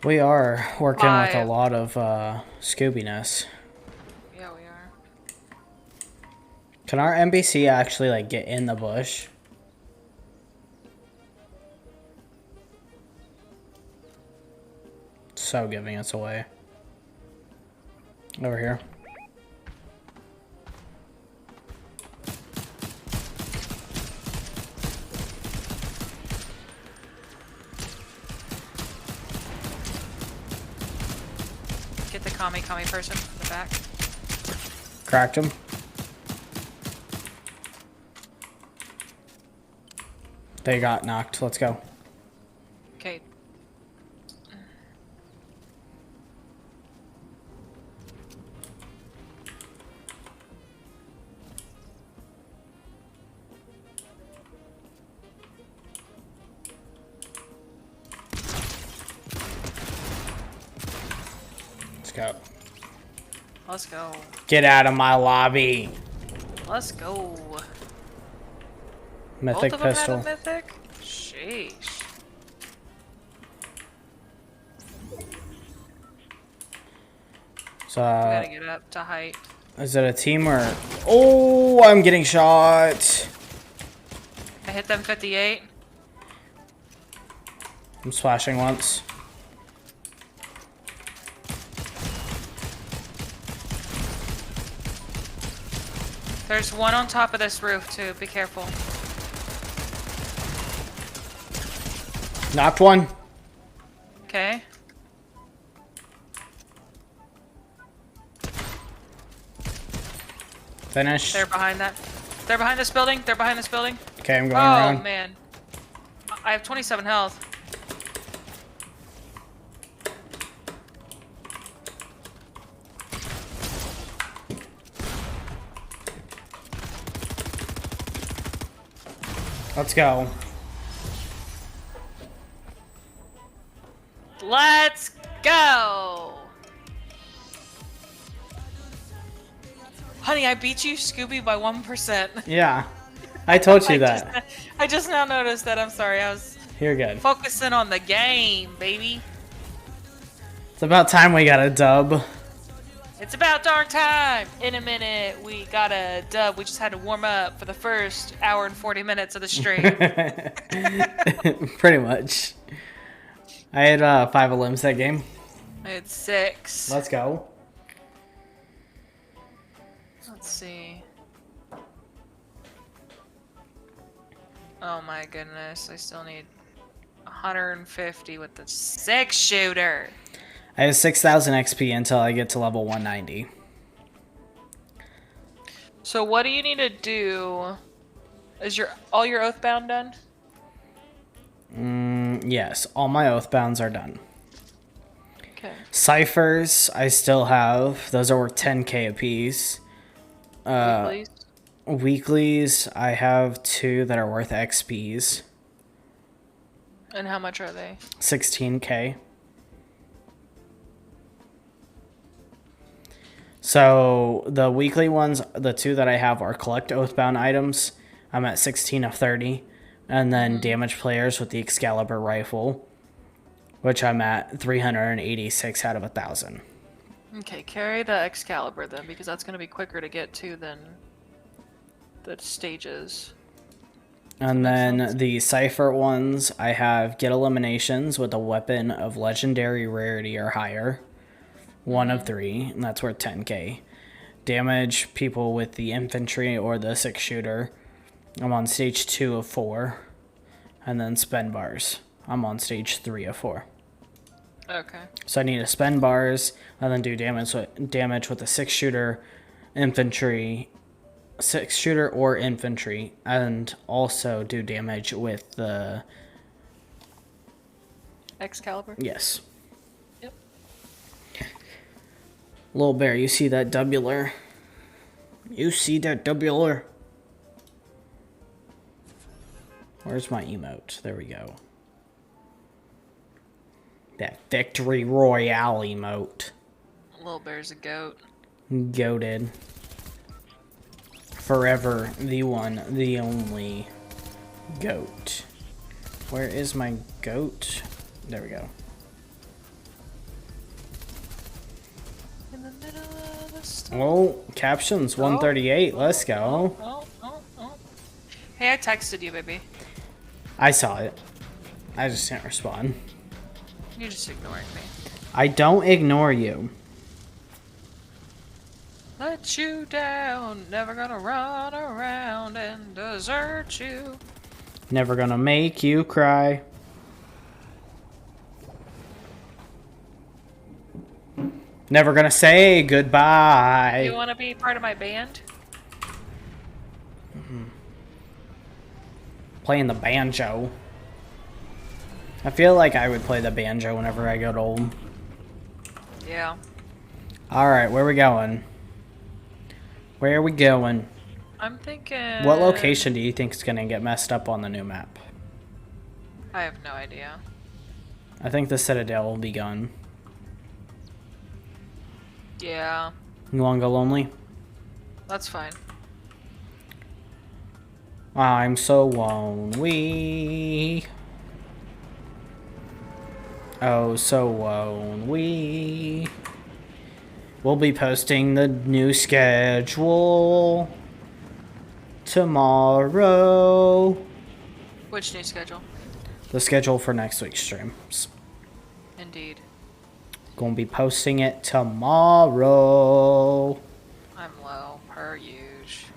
We are working with a 5. lot of Scoobiness. Yeah, we are. Can our NPC actually like get in the bush? So giving us away. Over here. Get the commie person in the back. Cracked him. They got knocked. Let's go. Okay. Let's go. Let's go. Get out of my lobby. Let's go. Mythic Both of them pistol. had a mythic? Sheesh. So, We gotta get up to height. is it a team or... Oh, I'm getting shot. I hit them 58. I'm splashing once. There's one on top of this roof too. Be careful. Knocked one. Okay. Finished. They're behind that. They're behind this building. They're behind this building. Okay, I'm going Oh around. man. I have 27 health. Let's go. Let's go! Honey, I beat you, Scooby, by 1%. Yeah. I told you that. I just now noticed that. I'm sorry. I was You're good. focusing on the game, baby. It's about time we got a dub. It's about darn time. In a minute, we got a dub. We just had to warm up for the first hour and 40 minutes of the stream. Pretty much. I had 5 limbs that game. I had 6. Let's go. Let's see. Oh my goodness, I still need 150 with the 6-shooter. I have 6,000 XP until I get to level 190. So what do you need to do? Is all your Oathbound done? Yes, all my Oathbounds are done. Okay. Ciphers, I still have. Those are worth 10k apiece. Weeklies? Weeklies, I have 2 that are worth XPs. And how much are they? 16k. So the weekly ones, the two that I have are collect oathbound items. I'm at 16 of 30. And then damage players with the Excalibur rifle, which I'm at 386 out of 1,000. Okay, carry the Excalibur then, because that's going to be quicker to get to than the stages. And That makes then sense. the Cypher ones, I have get eliminations with a weapon of legendary rarity or higher. 1 of 3, and that's worth 10k. Damage people with the infantry or the 6-shooter. I'm on stage 2 of 4. And then spend bars. I'm on stage 3 of 4. Okay. So I need to spend bars and then do damage with the 6-shooter, infantry, 6-shooter or infantry, and also do damage with the... Excalibur? Yes. Yep. Little bear, you see that doubler? You see that doubler? Where's my emote? There we go. That Victory Royale emote. Little Bear's a goat. Goated. Forever the one, the only goat. Where is my goat? There we go. In the middle of the storm. Oh, captions 138. Let's go. Oh. Hey, I texted you, baby. I saw it. I just didn't respond. You're just ignoring me. I don't ignore you. Let you down, never gonna run around and desert you. Never gonna make you cry. Never gonna say goodbye. You wanna be part of my band? Playing the banjo. I feel like I would play the banjo whenever I got old. Yeah. Alright, where we going? Where are we going? I'm thinking... What location do you think is going to get messed up on the new map? I have no idea. I think the Citadel will be gone. Yeah. You want to go lonely? That's fine. I'm so lonely. Oh, so lonely. We'll be posting the new schedule tomorrow. Which new schedule? The schedule for next week's streams. Indeed. Gonna be posting it tomorrow. I'm low, per usual.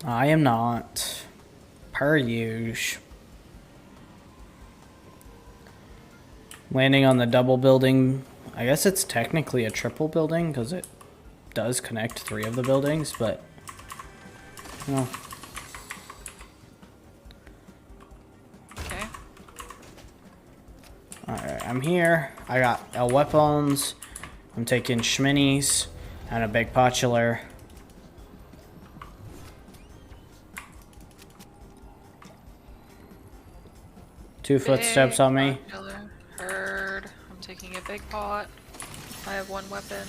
I am not. Per usual. Landing on the double building. I guess it's technically a triple building because it does connect 3 of the buildings, but... Well. Okay. Alright, I'm here. I got weapons. I'm taking schminis and a big popular. Two footsteps on me. Popular. Heard. I'm taking a big pot. I have 1 weapon.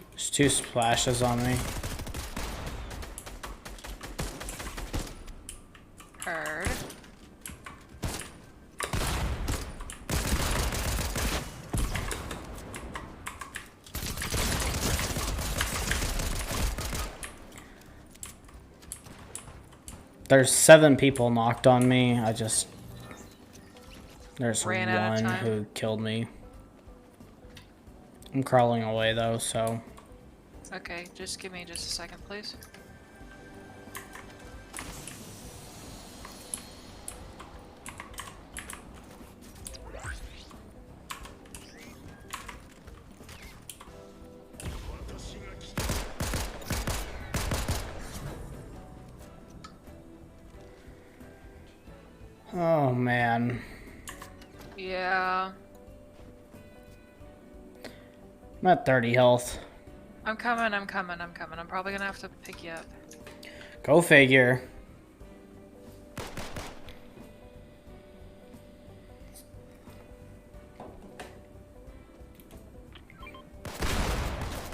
There's 2 splashes on me. Heard. There's 7 people knocked on me. There's Ran out of one time. who killed me. I'm crawling away though, so... Okay, just give me just a second, please. Oh man. Yeah. I'm at 30 health. I'm coming. I'm probably gonna have to pick you up. Go figure.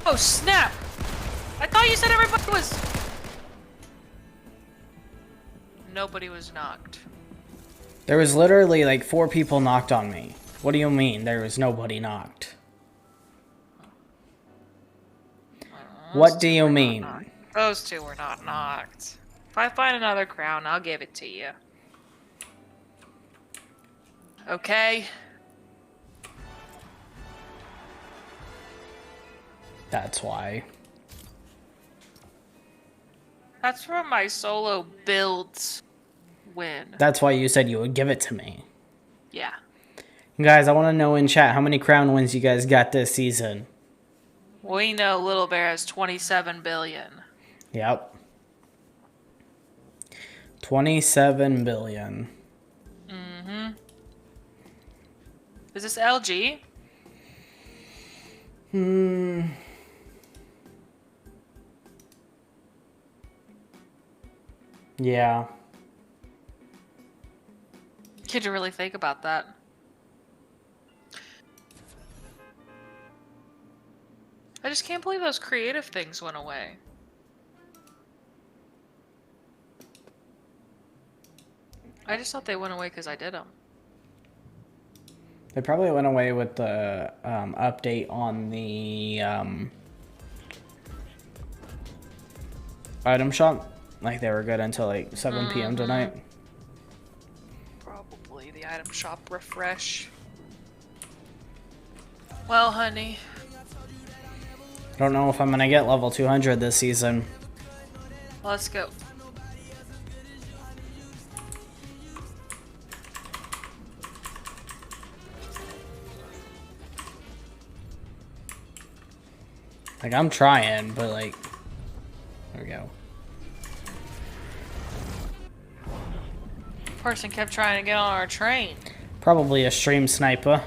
Oh, snap! I thought you said everybody was... Nobody was knocked. There was literally like 4 people knocked on me. What do you mean there was nobody knocked? What do you mean? Those 2 were not knocked. If I find another crown, I'll give it to you. Okay? That's why. That's where my solo builds win. That's why you said you would give it to me. Yeah. Guys, I want to know in chat how many crown wins you guys got this season. We know Little Bear has 27 billion. Yep. 27 billion. Mm-hmm. Is this LG? Yeah. Had to really think about that. I just can't believe those creative things went away. I just thought they went away because I did them. They probably went away with the update on the item shop. Like they were good until like 7 p.m. tonight. Probably the item shop refresh. Well, honey. I don't know if I'm gonna get level 200 this season. Let's go. Like I'm trying, but like, there we go. Person kept trying to get on our train. Probably a stream sniper.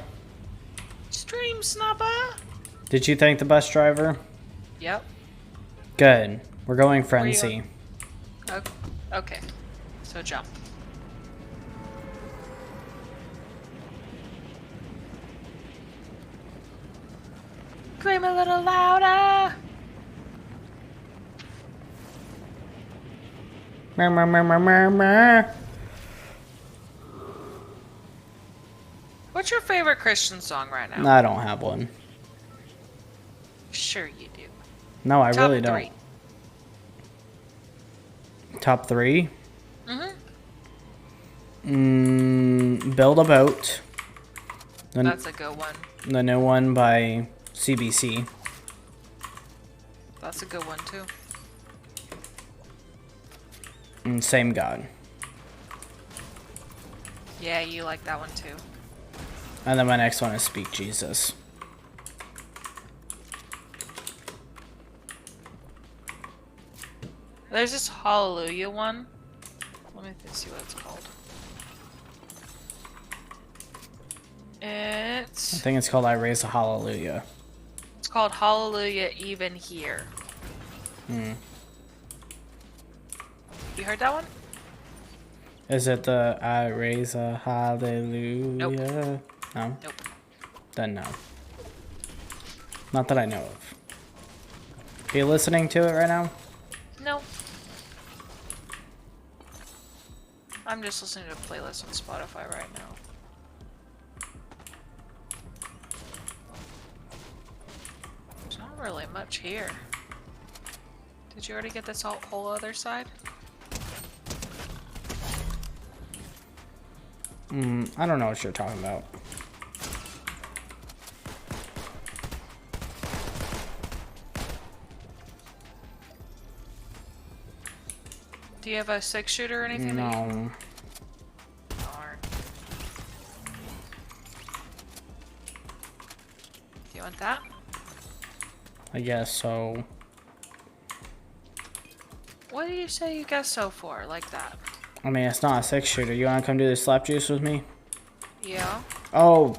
Stream sniper? Did you thank the bus driver? Yep. Good. We're going frenzy. Okay. So jump. Scream a little louder! Mer, mer, mer, mer, mer, mer. What's your favorite Christian song right now? I don't have one. Sure you do. No, I Top really don't. 3. Top 3? Mm-hmm. Build a Boat. That's a good one. The new one by CBC. That's a good one too. And Same God. Yeah, you like that one too. And then my next one is Speak Jesus. There's this Hallelujah one. Let me see what it's called. I think it's called I Raise a Hallelujah. It's called Hallelujah Even Here. Hmm. You heard that one? Is it the I Raise a Hallelujah? Nope. No? Nope. Then no. Not that I know of. Are you listening to it right now? No. I'm just listening to a playlist on Spotify right now. There's not really much here. Did you already get this whole other side? I don't know what you're talking about. Do you have a 6-shooter or anything? No. Darn. Do you want that? I guess so. What do you say you guess so for, like that? I mean, it's not a 6-shooter. You wanna come do the slap juice with me? Yeah. Oh.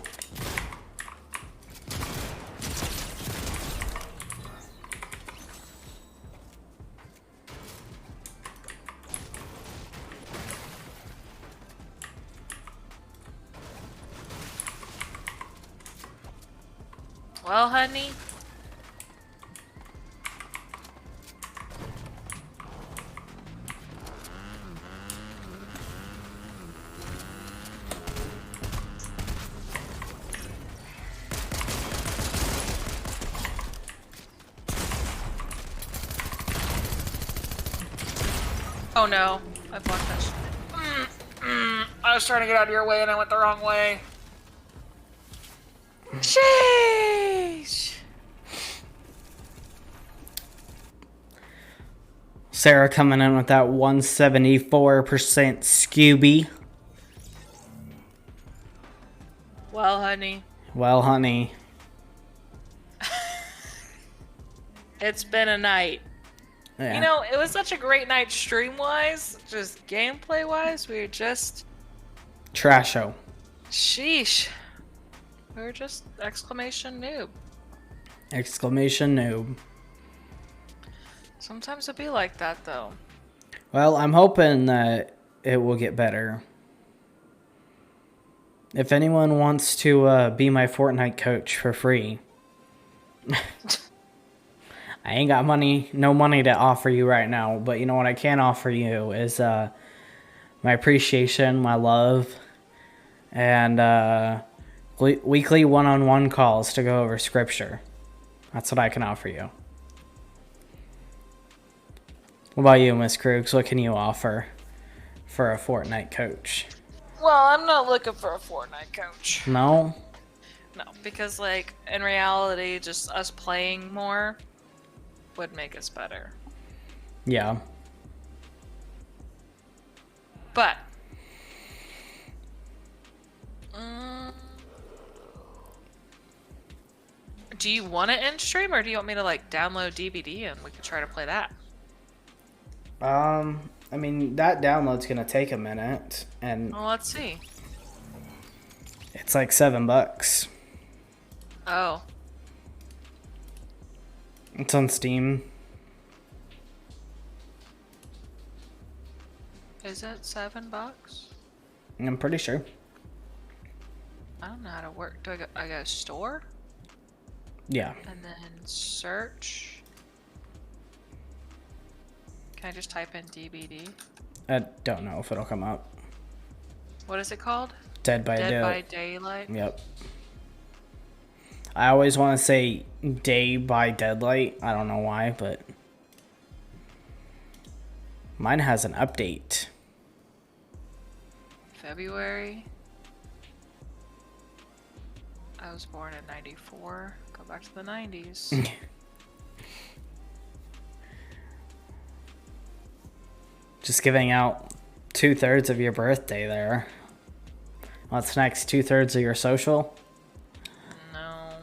Well, honey. Oh no, I blocked that shit. I was trying to get out of your way and I went the wrong way. Sheesh! Sarah coming in with that 174% Scooby. Well, honey. Well, honey. It's been a night. Yeah. You know, it was such a great night stream-wise, just gameplay-wise, we were just... Trasho. Sheesh. We were just exclamation noob. Exclamation noob. Sometimes it'd be like that, though. Well, I'm hoping that it will get better. If anyone wants to be my Fortnite coach for free... I ain't got no money to offer you right now, but you know what I can offer you is my appreciation, my love, and weekly one-on-one calls to go over scripture. That's what I can offer you. What about you, Miss Krugs? What can you offer for a Fortnite coach? Well, I'm not looking for a Fortnite coach. No? No, because, like, in reality, just us playing more would make us better. Yeah. But do you want to end stream, or do you want me to like download DVD and we can try to play that? I mean, that download's gonna take a minute, and Well, let's see. it's like $7. Oh, It's on Steam. is it $7? I'm pretty sure. I don't know how to work. Do I go store Yeah. and then search? Can I just type in DVD? I don't know if it'll come up. What is it called? Dead by Dead by Daylight. Daylight. Yep. I always want to say Day by Deadlight. I don't know why, but mine has an update. February. I was born in '94. Go back to the '90s. Just giving out 2/3 of your birthday there. What's next? 2/3 of your social? No.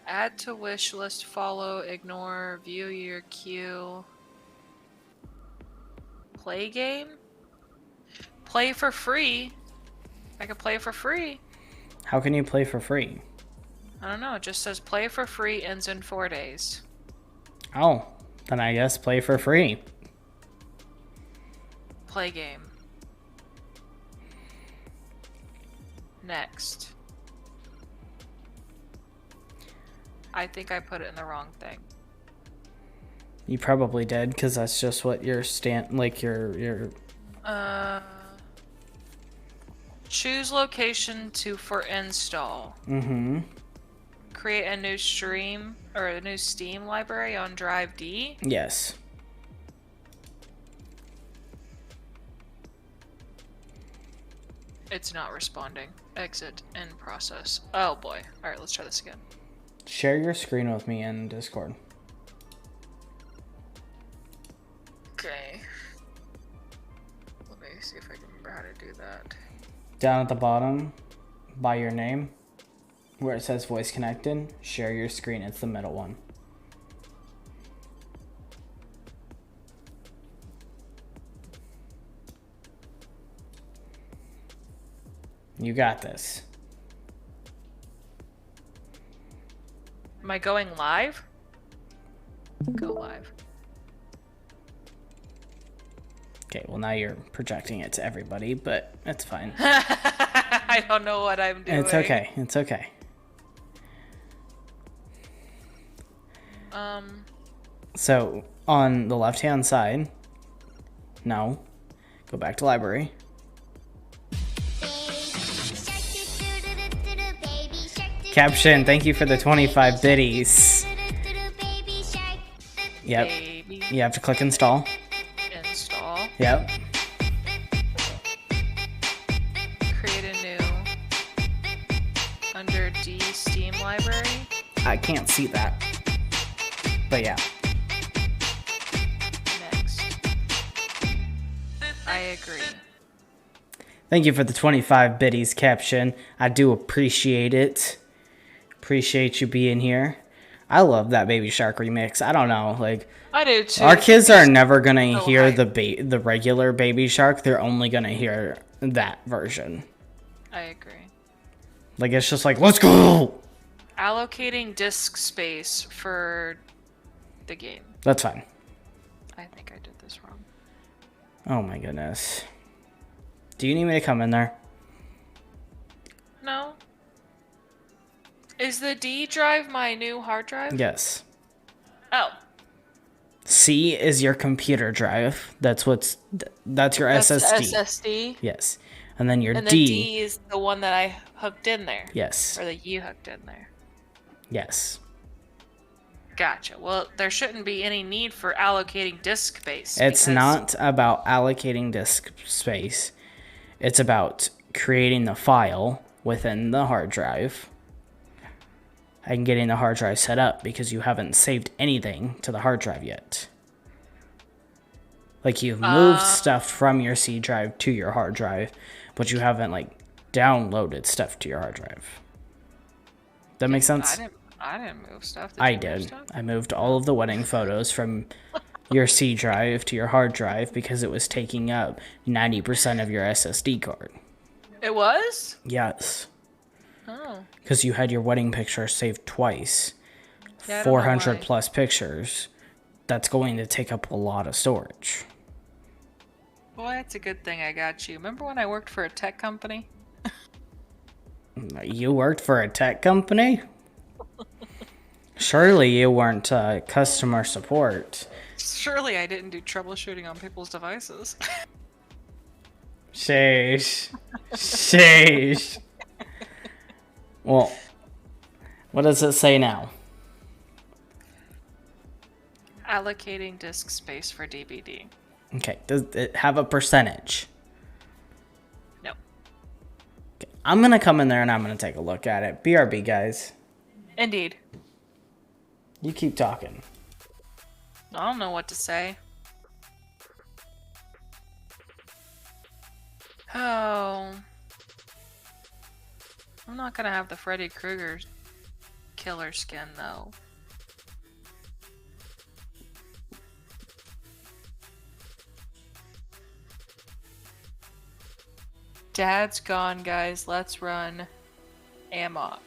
Add to wish list, follow, ignore, view your queue. Play game? Play for free? I could play for free. How can you play for free? I don't know, it just says play for free, ends in 4 days. Oh, then I guess play for free. Play game. Next. I think I put it in the wrong thing. You probably did, because that's just what your your Choose location for install. Mm-hmm. Create a new stream or a new Steam library on Drive D. Yes. It's not responding. Exit in process. Oh boy. Alright, let's try this again. Share your screen with me in Discord. Okay. Let me see if I can remember how to do that. Down at the bottom, by your name, where it says voice connected, share your screen. It's the middle one. You got this. Am I going live? Go live. Okay, well now you're projecting it to everybody, but that's fine. I don't know what I'm doing. It's okay. It's okay. So, on the left-hand side, no. Go back to library. Caption, thank you for the 25 biddies. Yep. Baby. You have to click install. Install. Yep. Create a new under D Steam library. I can't see that. But yeah. Next. I agree. Thank you for the 25 biddies, Caption. I do appreciate it. Appreciate you being here. I love that Baby Shark remix. I don't know, like I do too. our kids are never gonna so hear hype. the regular Baby Shark. They're only gonna hear that version. I agree. Like it's just like, let's go. Allocating disk space for the game. That's fine. I think I did this wrong. Oh my goodness. Do you need me to come in there? No. Is the D drive my new hard drive? Yes. Oh. C is your computer drive. That's your That's SSD. SSD. Yes. And then your And the D. D is the one that I hooked in there. Yes. Or that you hooked in there. Yes. Gotcha. Well, there shouldn't be any need for allocating disk space. It's not about allocating disk space. It's about creating the file within the hard drive and getting the hard drive set up because you haven't saved anything to the hard drive yet. Like you've moved stuff from your C drive to your hard drive, but you haven't like downloaded stuff to your hard drive. That makes sense? I didn't move stuff. I did. I moved all of the wedding photos from your C drive to your hard drive because it was taking up 90% of your SSD card. It was? Yes. Oh. Because you had your wedding picture saved twice. Yeah, I don't know 400 why. plus pictures. That's going to take up a lot of storage. Boy, it's a good thing I got you. Remember when I worked for a tech company? You worked for a tech company? Surely you weren't customer support. Surely I didn't do troubleshooting on people's devices. Sheesh. Sheesh. Well, what does it say now? Allocating disk space for DVD. Okay, does it have a percentage? No. Okay. I'm going to come in there and I'm going to take a look at it. BRB, guys. Indeed. You keep talking. I don't know what to say. Oh. I'm not gonna have the Freddy Krueger killer skin, though. Dad's gone, guys. Let's run amok.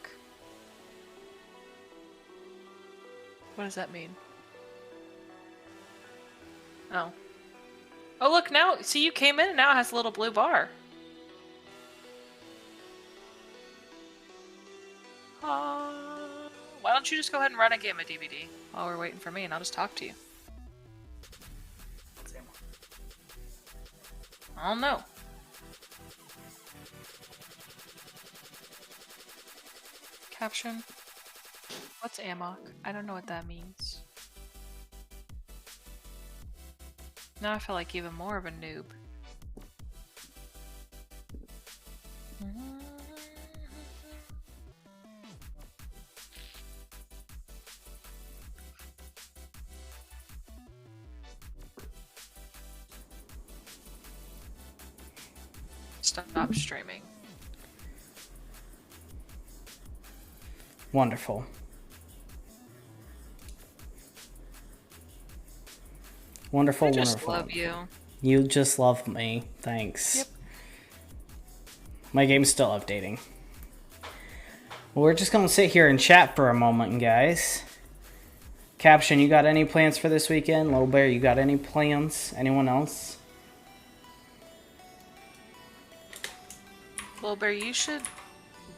What does that mean? Oh. Oh, look, now, see, you came in and now it has a little blue bar. Why don't you just go ahead and run a game of DVD while we're waiting for me and I'll just talk to you. I don't know. Caption. What's amok? I don't know what that means. Now I feel like even more of a noob. Stop streaming. Wonderful. Wonderful, I just wonderful. love you. You just love me. Thanks. Yep. My game's still updating. Well, we're just going to sit here and chat for a moment, guys. Caption, you got any plans for this weekend? Little Bear, you got any plans? Anyone else? Wilbur, you should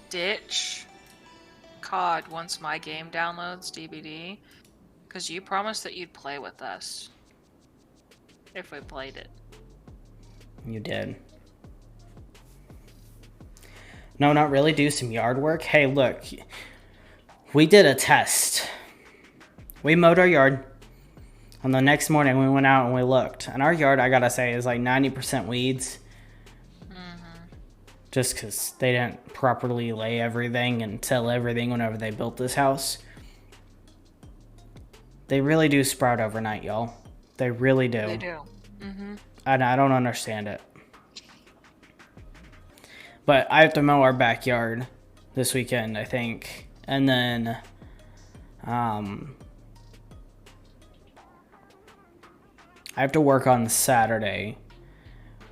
ditch COD once my game downloads DVD, because you promised that you'd play with us if we played it. You did. No, not really. Do some yard work. Hey, look. We did a test. We mowed our yard. And the next morning we went out and we looked. And our yard, I gotta say, is like 90% weeds. Just because they didn't properly lay everything and till everything whenever they built this house. They really do sprout overnight, y'all. They really do. They do. And I don't understand it. But I have to mow our backyard this weekend, I think. And then I have to work on Saturday.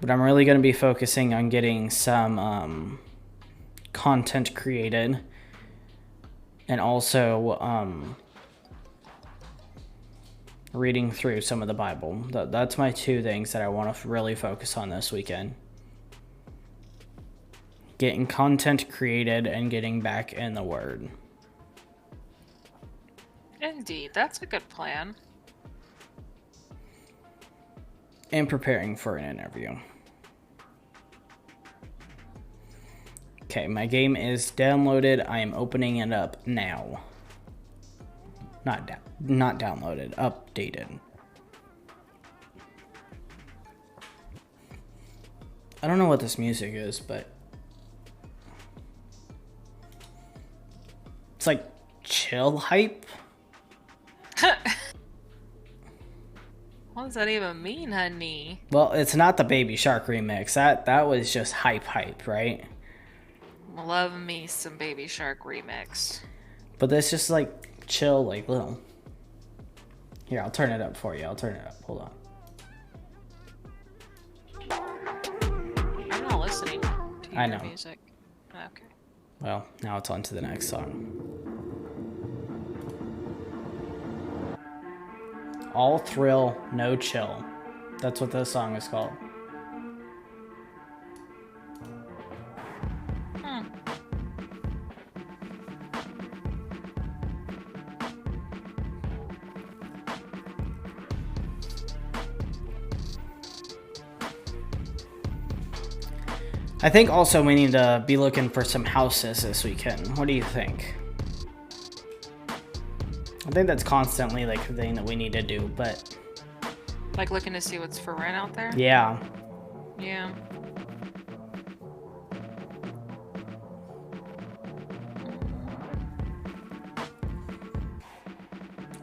But I'm really going to be focusing on getting some content created. And also reading through some of the Bible. That's my two things that I want to really focus on this weekend. Getting content created and getting back in the Word. Indeed, that's a good plan. And preparing for an interview. Okay, my game is downloaded. I am opening it up now. Not downloaded, updated. I don't know what this music is, but it's like chill hype. What does that even mean, honey? Well, it's not the Baby Shark remix. That was just hype, right? Love me some Baby Shark remix. But that's just like chill, like little. Here, I'll turn it up for you. I'll turn it up. Hold on. I'm not listening to your I know. music. Okay. Well, now it's on to the next song. All thrill, no chill. That's what this song is called. I think also we need to be looking for some houses this weekend. What do you think? I think that's constantly like the thing that we need to do, but Like looking to see what's for rent out there? yeah. Yeah.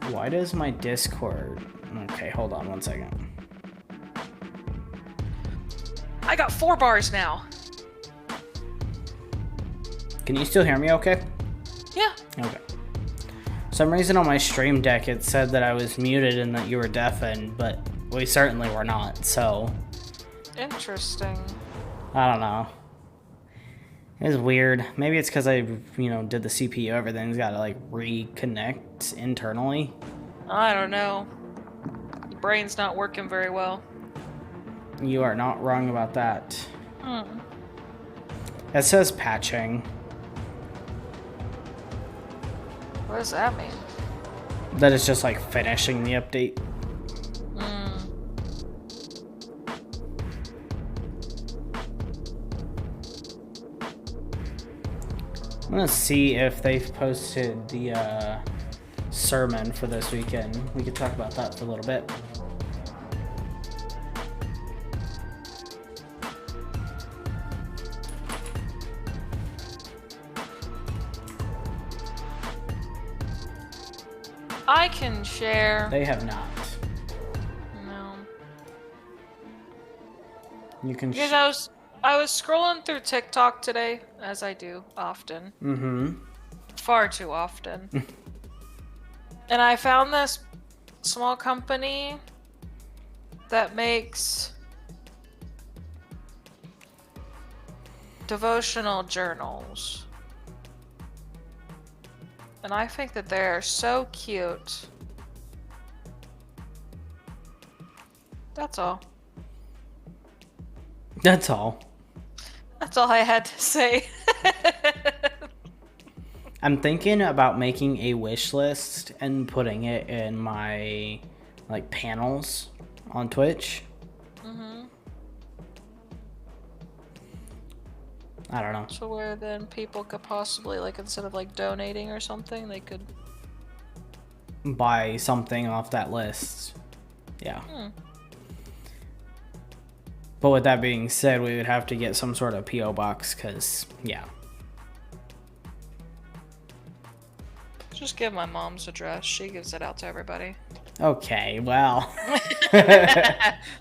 Why does my Discord... Okay, hold on one second. I got 4 bars now. Can you still hear me okay? Yeah. Okay. For some reason on my stream deck it said that I was muted and that you were deafened, but we certainly were not, so... Interesting. I don't know. It was weird. Maybe it's because I, did the CPU, everything's got to, like, reconnect internally. I don't know. The brain's not working very well. You are not wrong about that. Hmm. It says patching. What does that mean? That is just, like, finishing the update. I'm gonna see if they've posted the sermon for this weekend. We could talk about that for a little bit. I can share. They have not. No. You can. Because I was scrolling through TikTok today, as I do often. Mm-hmm. Far too often. And I found this small company that makes devotional journals. And I think that they're so cute. That's all. That's all. That's all I had to say. I'm thinking about making a wish list and putting it in my like panels on Twitch. Mm-hmm. I don't know. So where then people could possibly, like, instead of like donating or something, they could Buy something off that list. Yeah. But with that being said, we would have to get some sort of P.O. box because, yeah. just give my mom's address. She gives it out to everybody. Okay, well.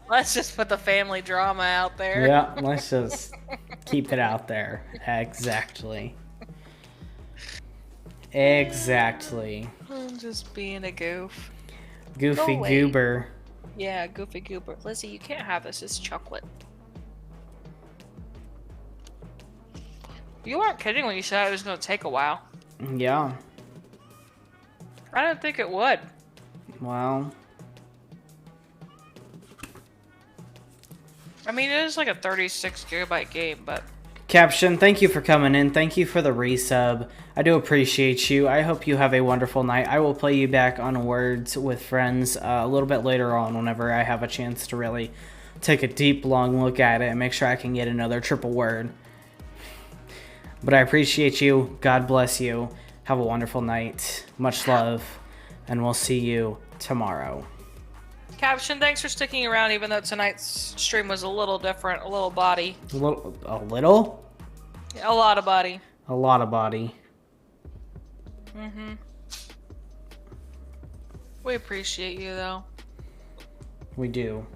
Let's just put the family drama out there. Yeah, let's just keep it out there. Exactly. Exactly. I'm just being a goof. Goofy Go away. goober. Yeah, goofy goober. Lizzie, you can't have this. It's chocolate. You weren't kidding when you said it was going to take a while. Yeah. I didn't think it would. Well. I mean, it is like a 36 gigabyte game, but... Caption, thank you for coming in. Thank you for the resub. I do appreciate you. I hope you have a wonderful night. I will play you back on Words with Friends a little bit later on whenever I have a chance to really take a deep, long look at it and make sure I can get another triple word. But I appreciate you. God bless you. Have a wonderful night. Much love. And we'll see you tomorrow. Caption, thanks for sticking around even though tonight's stream was a little different. A little body. A little? A lot of body. A lot of body. Mm-hmm. We appreciate you, though. We do.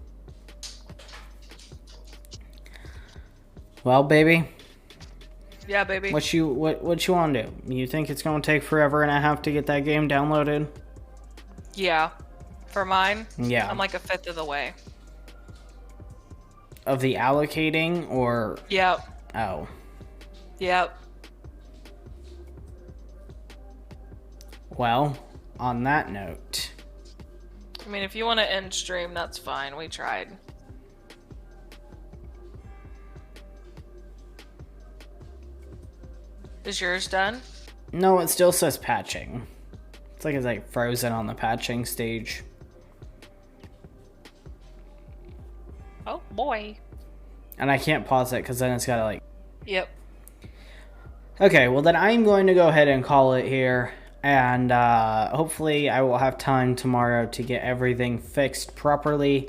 Well, baby. Yeah, baby. What you want to do? You think it's going to take forever and a half to get that game downloaded? Yeah. For mine? Yeah. I'm like a fifth of the way. Of the allocating or... Yep. Oh. Yep. Well, on that note... I mean, if you want to end stream, that's fine. We tried. Is yours done? No, it still says patching. It's like frozen on the patching stage. Oh, boy. And I can't pause it because then it's got to like... Yep. Okay, well then I'm going to go ahead and call it here. And hopefully I will have time tomorrow to get everything fixed properly.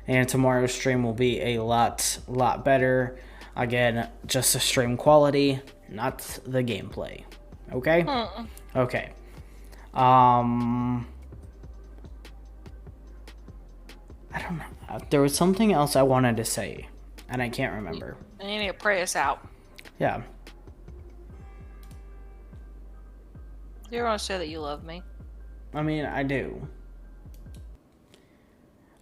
And tomorrow's stream will be a lot better. Again, just the stream quality, not the gameplay. Okay? Okay. I don't know. There was something else I wanted to say, and I can't remember. And you need to pray us out. Yeah. You're going to say that you love me. I mean, I do.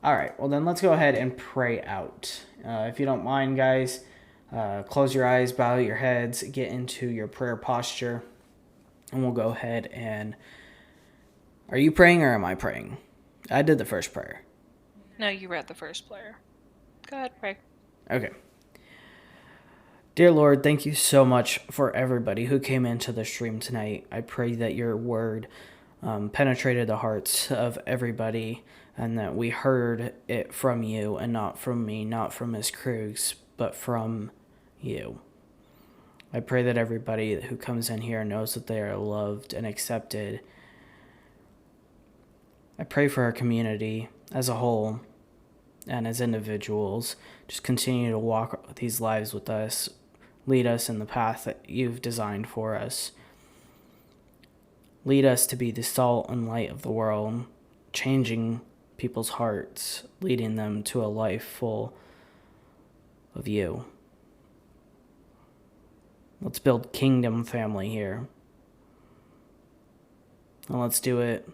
Alright, well then let's go ahead and pray out. If you don't mind, guys, close your eyes, bow your heads, get into your prayer posture, and we'll go ahead and... Are you praying or am I praying? I did the first prayer. No, you read the first player. Go ahead, pray. Okay. Dear Lord, thank you so much for everybody who came into the stream tonight. I pray that your word penetrated the hearts of everybody and that we heard it from you and not from me, not from Ms. Krugs, but from you. I pray that everybody who comes in here knows that they are loved and accepted. I pray for our community as a whole and as individuals. Just continue to walk these lives with us. Lead us in the path that you've designed for us. Lead us to be the salt and light of the world, changing people's hearts, leading them to a life full of you. Let's build kingdom family here. And let's do it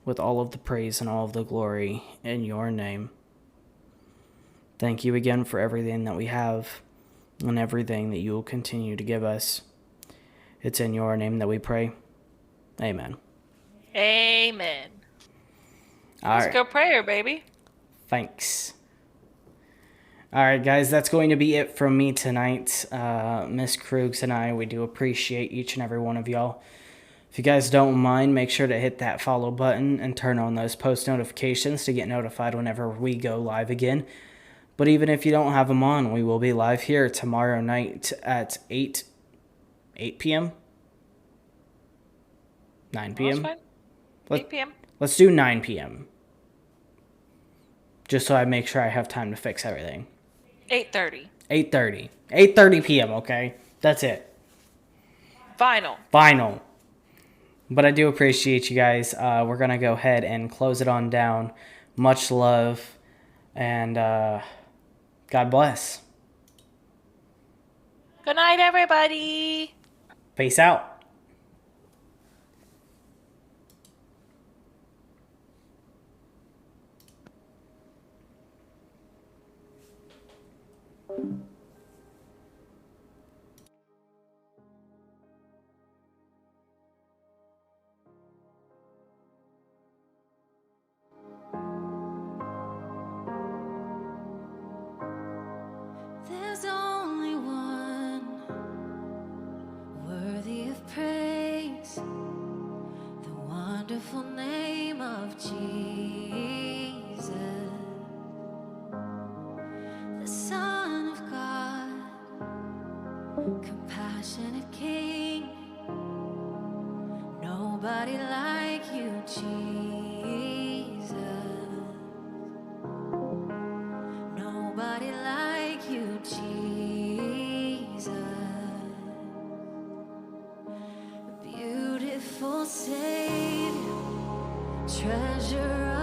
with all of the praise and all of the glory in your name. Thank you again for everything that we have and everything that you will continue to give us. It's in your name that we pray. Amen. Amen. All Let's right. go prayer, baby. Thanks. All right, guys, that's going to be it from me tonight. Miss Krugs and I, we do appreciate each and every one of y'all. If you guys don't mind, make sure to hit that follow button and turn on those post notifications to get notified whenever we go live again. But even if you don't have them on, we will be live here tomorrow night at 8 p.m. 9 Well, that's p.m. fine. 8 p.m. Let's do 9 p.m. Just so I make sure I have time to fix everything. 8:30. 8:30. 8:30 p.m., okay? That's it. Final. But I do appreciate you guys. We're going to go ahead and close it on down. Much love. And God bless. Good night, everybody. Peace out. There's only one worthy of praise, the wonderful name of Jesus, the Son of God, compassionate King. Nobody like you, Jesus. Nobody like you, Jesus. Beautiful Savior, treasure